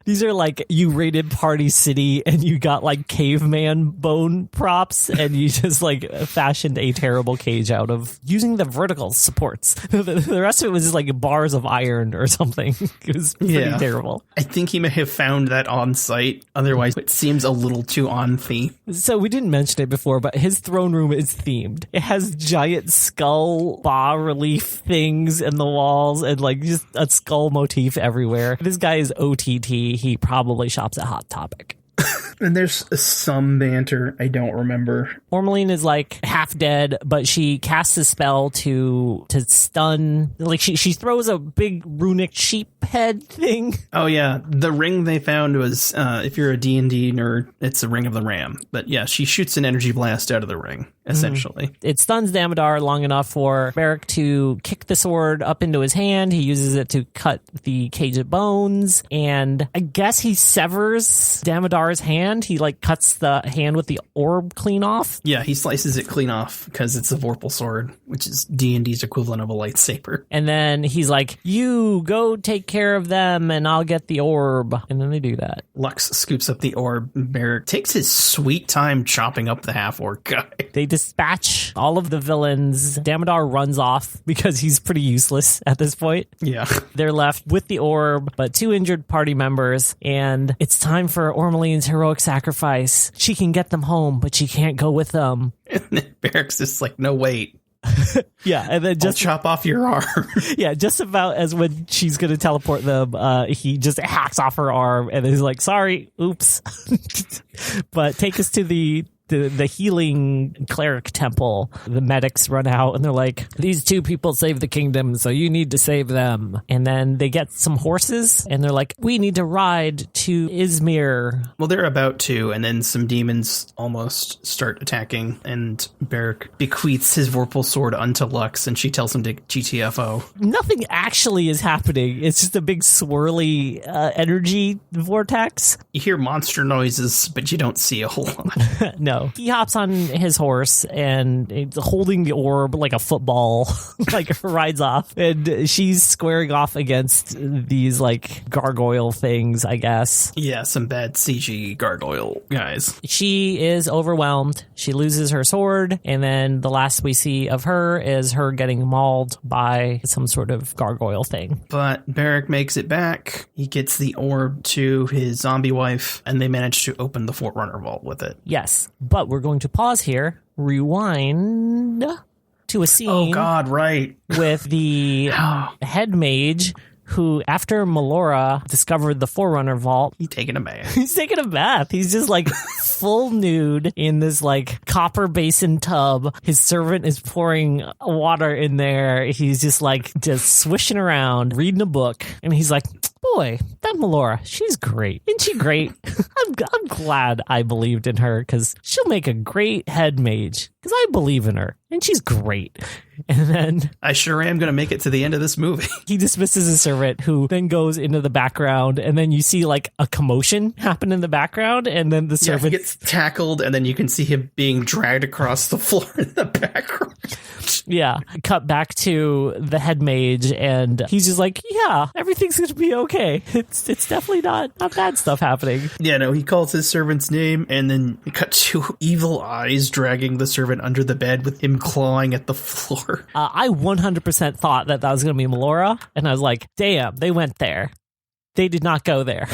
These are like you raided Party City and you got like caveman bone props and you just like fashioned a terrible cage out of using the vertical supports. The rest of it was just like bars of iron or something. It was pretty terrible. I think he may have found that on site. Otherwise, it seems a little too on theme. So we didn't mention it before, but his throne room is themed. It has giant skull bas relief things in the walls and like just a skull motif everywhere. This guy is OTT. He probably shops at Hot Topic. And there's some banter. I don't remember. Ormeline is like half dead, but she casts a spell to stun. Like she throws a big runic sheep head thing. Oh yeah, the ring they found was if you're a D&D nerd, it's a ring of the ram. But yeah, she shoots an energy blast out of the ring, essentially. It stuns Damodar long enough for Beric to kick the sword up into his hand. He uses it to cut the cage of bones, and I guess he severs Damodar's hand. He like cuts the hand with the orb clean off. Yeah, he slices it clean off because it's a Vorpal sword, which is D&D's equivalent of a lightsaber. And then he's like, you go take care of them and I'll get the orb. And then they do that. Lux scoops up the orb. Beric takes his sweet time chopping up the half-orc guy. They dispatch all of the villains. Damodar runs off because he's pretty useless at this point. Yeah. They're left with the orb, but 2 injured party members, and it's time for Ormeline's heroic sacrifice. She can get them home, but she can't go with them. And then Beric's just like, no, wait. Yeah, and then just I'll chop off your arm. Yeah, just about as when she's going to teleport them, he just hacks off her arm, and he's like, sorry, oops. But take us to the healing cleric temple. The medics run out and they're like, these 2 people saved the kingdom, so you need to save them. And then they get some horses and they're like, we need to ride to Izmir. Well, they're about to, and then some demons almost start attacking, and Beric bequeaths his Vorpal sword unto Lux, and she tells him to GTFO. Nothing actually is happening. It's just a big swirly energy vortex. You hear monster noises, but you don't see a whole lot. No. He hops on his horse and it's holding the orb like a football, like rides off, and she's squaring off against these like gargoyle things, I guess. Yeah, some bad CG gargoyle guys. She is overwhelmed. She loses her sword, and then the last we see of her is her getting mauled by some sort of gargoyle thing. But Beric makes it back. He gets the orb to his zombie wife, and they manage to open the Forerunner vault with it. Yes. But we're going to pause here, rewind to a scene. Oh, God, right. With the head mage who, after Melora discovered the Forerunner vault, He's taking a bath. He's taking a bath. He's just like full nude in this like copper basin tub. His servant is pouring water in there. He's just like just swishing around, reading a book. And he's like, boy, that Melora, she's great. Isn't she great? I'm glad I believed in her because she'll make a great head mage because I believe in her and she's great. And then I sure am going to make it to the end of this movie. He dismisses his servant who then goes into the background, and then you see like a commotion happen in the background, and then the servant gets tackled, and then you can see him being dragged across the floor in the background. Yeah, cut back to the head mage, and he's just like, yeah, everything's going to be okay. It's definitely not bad stuff happening. Yeah, no, he calls his servant's name, and then you cut to evil eyes dragging the servant under the bed with him clawing at the floor. I 100% thought that was going to be Melora, and I was like, damn, they went there. They did not go there.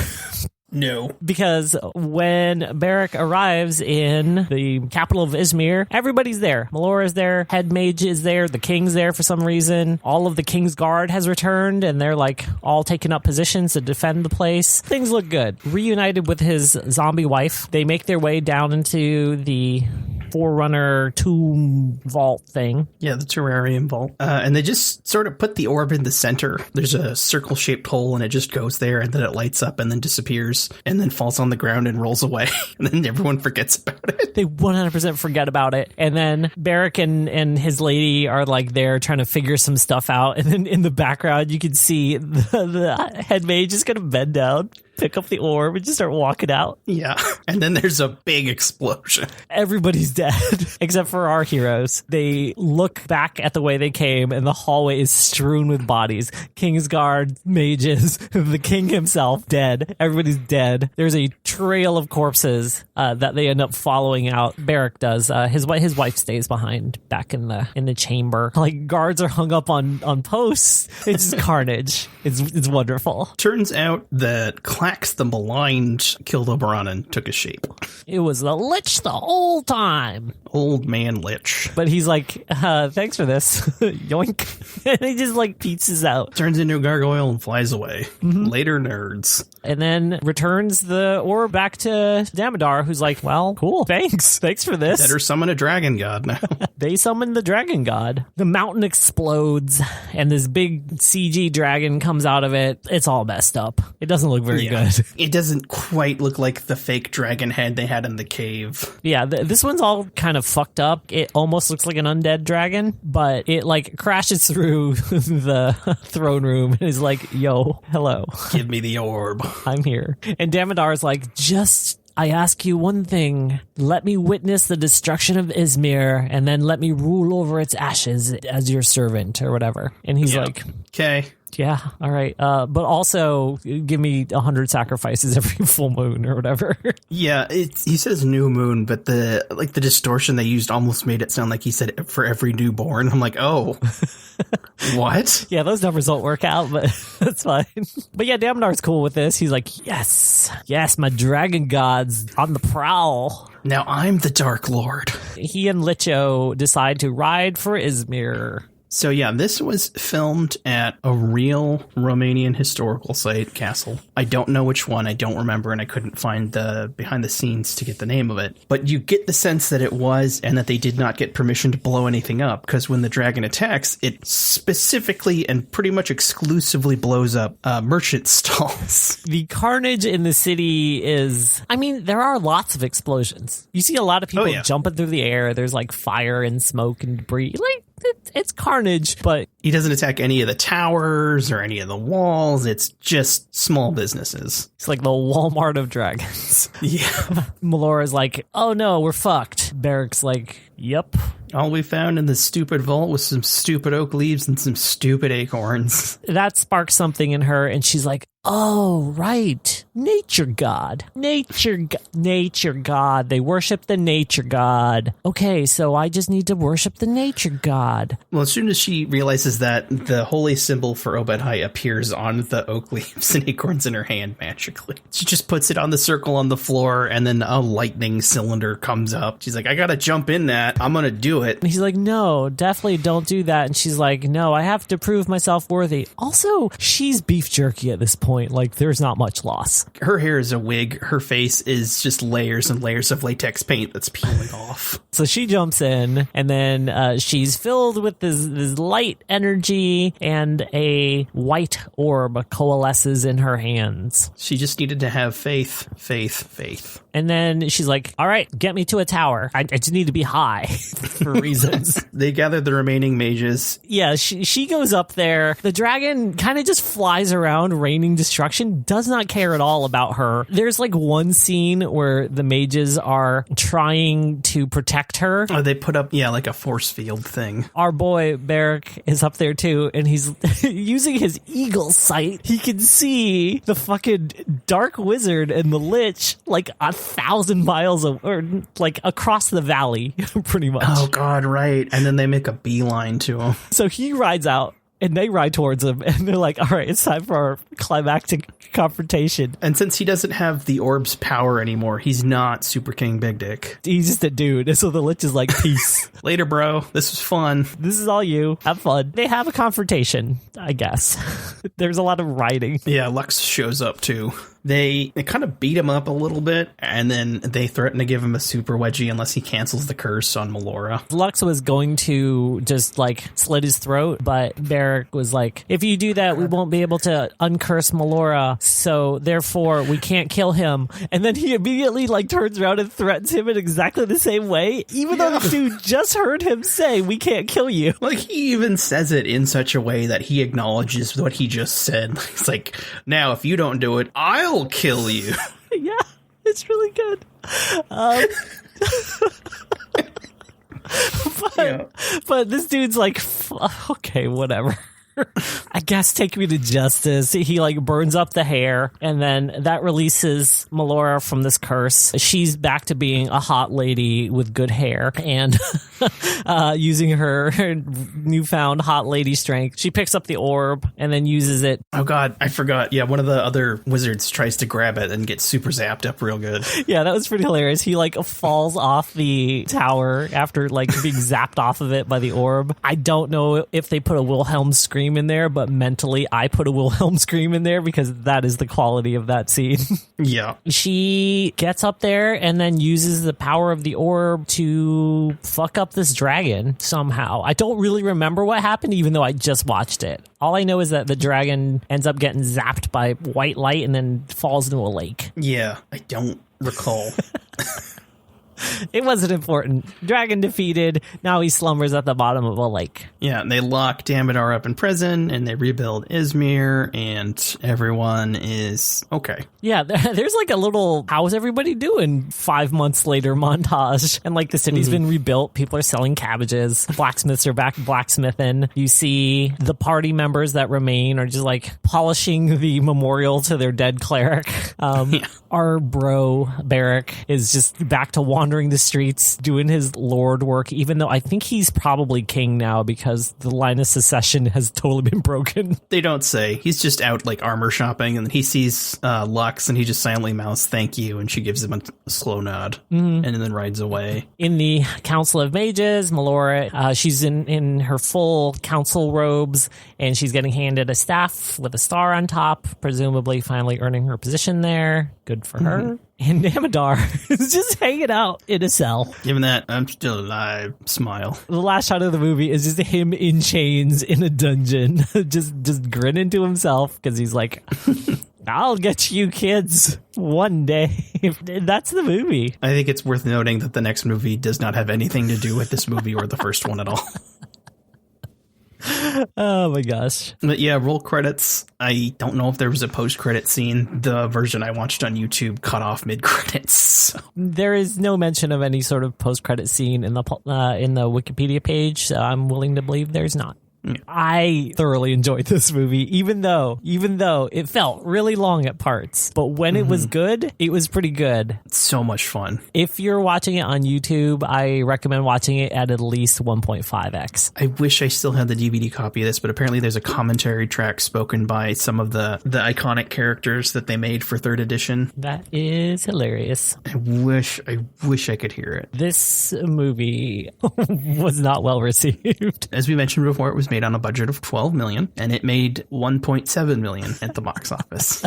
No. Because when Beric arrives in the capital of Izmir, everybody's there. Melora's there, head mage is there, the king's there for some reason. All of the king's guard has returned, and they're like all taking up positions to defend the place. Things look good. Reunited with his zombie wife, they make their way down into the Forerunner tomb vault thing. Yeah, the terrarium vault. And they just sort of put the orb in the center. There's a circle-shaped hole, and it just goes there, and then it lights up and then disappears, and then falls on the ground and rolls away. And then everyone forgets about it. They 100% forget about it. And then Beric and his lady are like there trying to figure some stuff out. And then in the background, you can see the head mage is going to bend down, pick up the orb, and just start walking out. Yeah. And then there's a big explosion. Everybody's dead, except for our heroes. They look back at the way they came, and the hallway is strewn with bodies. King's guard, mages, the king himself, dead. Everybody's dead. There's a trail of corpses that they end up following out. Beric does. His wife stays behind back in the chamber. Like, guards are hung up on posts. It's just carnage. It's wonderful. Turns out that Clax the Maligned killed Oberon and took his shape. It was the Lich the whole time. Old man lich. But he's like, thanks for this. Yoink. And he just like pieces out. Turns into a gargoyle and flies away. Later, nerds. And then returns the orb back to Damodar, who's like, well, cool. Thanks for this. Better summon a dragon god now. They summon the dragon god. The mountain explodes, and this big CG dragon comes out of it. It's all messed up. It doesn't look very good. It doesn't quite look like the fake dragon head they had in the cave. Yeah, this one's all kind of fucked up. It almost looks like an undead dragon, but it like crashes through the throne room and is like, yo, hello. Give me the orb. I'm here. And Damodar's like, I ask you one thing. Let me witness the destruction of Izmir, and then let me rule over its ashes as your servant, or whatever. And he's like, okay. Yeah, all right. But also give me 100 sacrifices every full moon or whatever. Yeah, he says new moon, but the distortion they used almost made it sound like he said for every newborn. I'm like, oh, what? Yeah, those numbers don't work out, but that's fine. But yeah, Damodar's cool with this. He's like, yes, my dragon god's on the prowl. Now I'm the Dark Lord. He and Licho decide to ride for Izmir. So yeah, this was filmed at a real Romanian historical site, castle. I don't know which one, I don't remember, and I couldn't find the behind the scenes to get the name of it. But you get the sense that it was, and that they did not get permission to blow anything up, because when the dragon attacks, it specifically and pretty much exclusively blows up merchant stalls. The carnage in the city is, I mean, there are lots of explosions. You see a lot of people jumping through the air. There's like fire and smoke and debris. Like, it's carnage, but he doesn't attack any of the towers or any of the walls. It's just small businesses. It's like the Walmart of dragons. Yeah. Melora's like, oh no, we're fucked. Barrick's like, yep. All we found in the stupid vault was some stupid oak leaves and some stupid acorns. That sparks something in her, and she's like, oh, right. Nature god. Nature god. They worship the nature god. Okay, so I just need to worship the nature god. Well, as soon as she realizes that, the holy symbol for Obed-Hai appears on the oak leaves and acorns in her hand magically. She just puts it on the circle on the floor, and then a lightning cylinder comes up. She's like, I gotta jump in that. I'm gonna do it. And he's like, no, definitely don't do that. And she's like, no, I have to prove myself worthy. Also, she's beef jerky at this point. Like, there's not much loss. Her hair is a wig. Her face is just layers and layers of latex paint that's peeling off. So she jumps in, and then she's filled with this light energy, and a white orb coalesces in her hands. She just needed to have faith. And then she's like, all right, get me to a tower. I just need to be high for reasons. They gather the remaining mages. Yeah, she goes up there. The dragon kind of just flies around, raining destruction, does not care at all about her. There's like one scene where the mages are trying to protect her. Oh, they put up, like a force field thing. Our boy, Barrick, is up there too, and he's using his eagle sight. He can see the fucking dark wizard and the lich like 1,000 miles or like across the valley, pretty much. Oh god, right. And then they make a beeline to him. So he rides out, and they ride towards him, and they're like, all right, it's time for our climactic confrontation. And since he doesn't have the orb's power anymore, he's not Super King Big Dick. He's just a dude. And so the lich is like, peace. Later, bro. This was fun. This is all you. Have fun. They have a confrontation, I guess. There's a lot of riding. Yeah, Lux shows up too. They kind of beat him up a little bit, and then they threaten to give him a super wedgie unless he cancels the curse on Melora. Lux was going to just like slit his throat, but Barrick was like, if you do that, we won't be able to uncurse Melora, so therefore we can't kill him. And then he immediately like turns around and threatens him in exactly the same way, even though the dude just heard him say, we can't kill you. Like, he even says it in such a way that he acknowledges what he just said. It's like, now if you don't do it, I'll kill you. Yeah, it's really good. But this dude's like, okay, whatever. I guess take me to justice. He like burns up the hair, and then that releases Melora from this curse. She's back to being a hot lady with good hair and using her newfound hot lady strength. She picks up the orb and then uses it. Oh God, I forgot. Yeah, one of the other wizards tries to grab it and gets super zapped up real good. Yeah, that was pretty hilarious. He like falls off the tower after like being zapped off of it by the orb. I don't know if they put a Wilhelm scream in there, but mentally I put a Wilhelm scream in there because that is the quality of that scene. Yeah. She gets up there and then uses the power of the orb to fuck up this dragon somehow. I don't really remember what happened, even though I just watched it. All I know is that the dragon ends up getting zapped by white light and then falls into a lake. Yeah, I don't recall. It wasn't important. Dragon defeated. Now he slumbers at the bottom of a lake. Yeah, and they lock Damodar up in prison, and they rebuild Izmir, and everyone is okay. Yeah, there's like a little how's everybody doing 5 months later montage. And like the city's been rebuilt. People are selling cabbages. Blacksmiths are back blacksmithing. You see the party members that remain are just like polishing the memorial to their dead cleric. Our bro, Barrack, is just back to wandering the streets, doing his lord work, even though I think he's probably king now because the line of succession has totally been broken. They don't say. He's just out like armor shopping, and he sees Lux, and he just silently mouths thank you, and she gives him a slow nod, and then rides away. In the Council of Mages, Melora, she's in her full council robes, and she's getting handed a staff with a star on top, presumably finally earning her position there. Good for her. And Damodar is just hanging out in a cell. Given that I'm still alive smile. The last shot of the movie is just him in chains in a dungeon, just grinning to himself because he's like, I'll get you kids one day. That's the movie. I think it's worth noting that the next movie does not have anything to do with this movie or the first one at all. Oh my gosh. But yeah, roll credits. I don't know if there was a post-credit scene. The version I watched on YouTube cut off mid-credits. So. There is no mention of any sort of post-credit scene in the Wikipedia page, so I'm willing to believe there's not. Yeah. I thoroughly enjoyed this movie, even though it felt really long at parts. But when it was good, it was pretty good. It's so much fun. If you're watching it on YouTube, I recommend watching it at least 1.5x. I wish I still had the DVD copy of this, but apparently there's a commentary track spoken by some of the iconic characters that they made for 3rd edition. That is hilarious. I wish I could hear it. This movie was not well received. As we mentioned before, it was made on a budget of $12 million, and it made $1.7 million at the box office.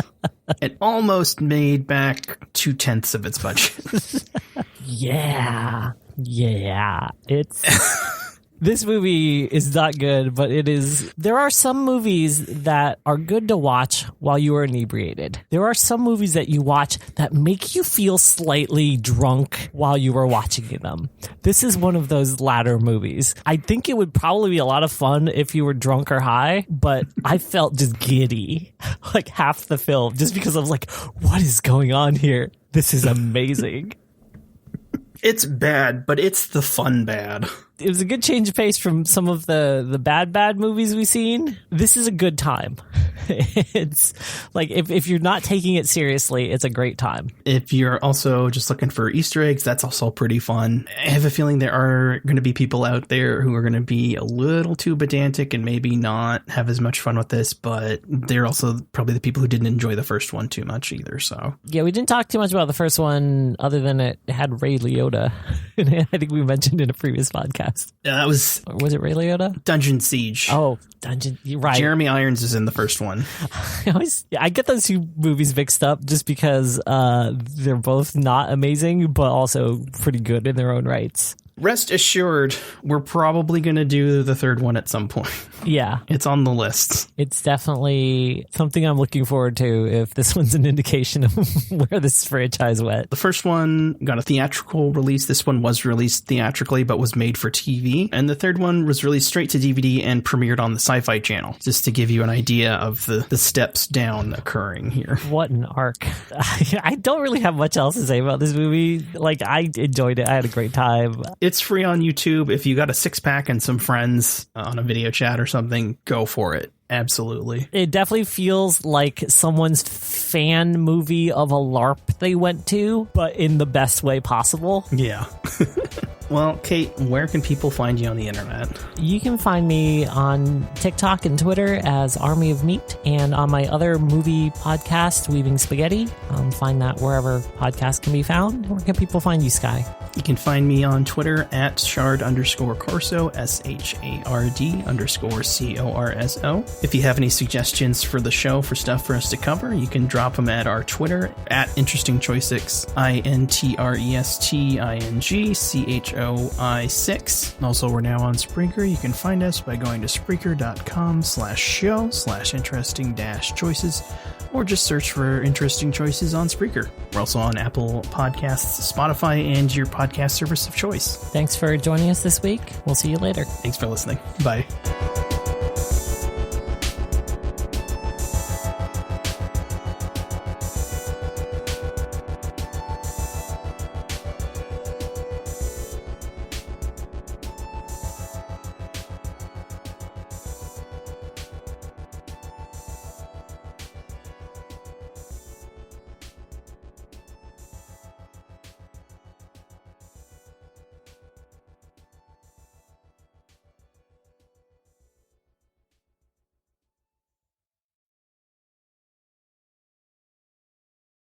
It almost made back 2/10 of its budget. Yeah. It's this movie is not good, but it is. There are some movies that are good to watch while you are inebriated. There are some movies that you watch that make you feel slightly drunk while you are watching them. This is one of those latter movies. I think it would probably be a lot of fun if you were drunk or high, but I felt just giddy like half the film just because I was like, what is going on here? This is amazing. It's bad, but it's the fun bad. It was a good change of pace from some of the bad movies we've seen. This is a good time. It's like if you're not taking it seriously, it's a great time. If you're also just looking for Easter eggs, that's also pretty fun. I have a feeling there are going to be people out there who are going to be a little too pedantic and maybe not have as much fun with this, but they're also probably the people who didn't enjoy the first one too much either. So yeah, we didn't talk too much about the first one other than it had Ray Liotta. I think we mentioned in a previous podcast. That was it Ray Liotta? Dungeon Siege. Oh, Dungeon. You're right. Jeremy Irons is in the first one. I get those two movies mixed up just because they're both not amazing, but also pretty good in their own rights. Rest assured, we're probably going to do the third one at some point. Yeah. It's on the list. It's definitely something I'm looking forward to if this one's an indication of where this franchise went. The first one got a theatrical release. This one was released theatrically, but was made for TV. And the third one was released straight to DVD and premiered on the Sci-Fi Channel, just to give you an idea of the steps down occurring here. What an arc. I don't really have much else to say about this movie. Like, I enjoyed it. I had a great time. It's free on YouTube. If you got a 6-pack and some friends on a video chat or something, go for it. Absolutely. It definitely feels like someone's fan movie of a LARP they went to, but in the best way possible. Yeah. Well, Kate, where can people find you on the internet? You can find me on TikTok and Twitter as Army of Meat, and on my other movie podcast, Weaving Spaghetti. Find that wherever podcasts can be found. Where can people find you, Sky? You can find me on Twitter at shard_corso, SHARD_CORSO. If you have any suggestions for the show, for stuff for us to cover, you can drop them at our Twitter at Interesting Choice6, INTRESTINGCHOI6. Also, we're now on Spreaker. You can find us by going to Spreaker.com/show/interesting-choices, or just search for Interesting Choices on Spreaker. We're also on Apple Podcasts, Spotify, and your podcast service of choice. Thanks for joining us this week. We'll see you later. Thanks for listening. Bye.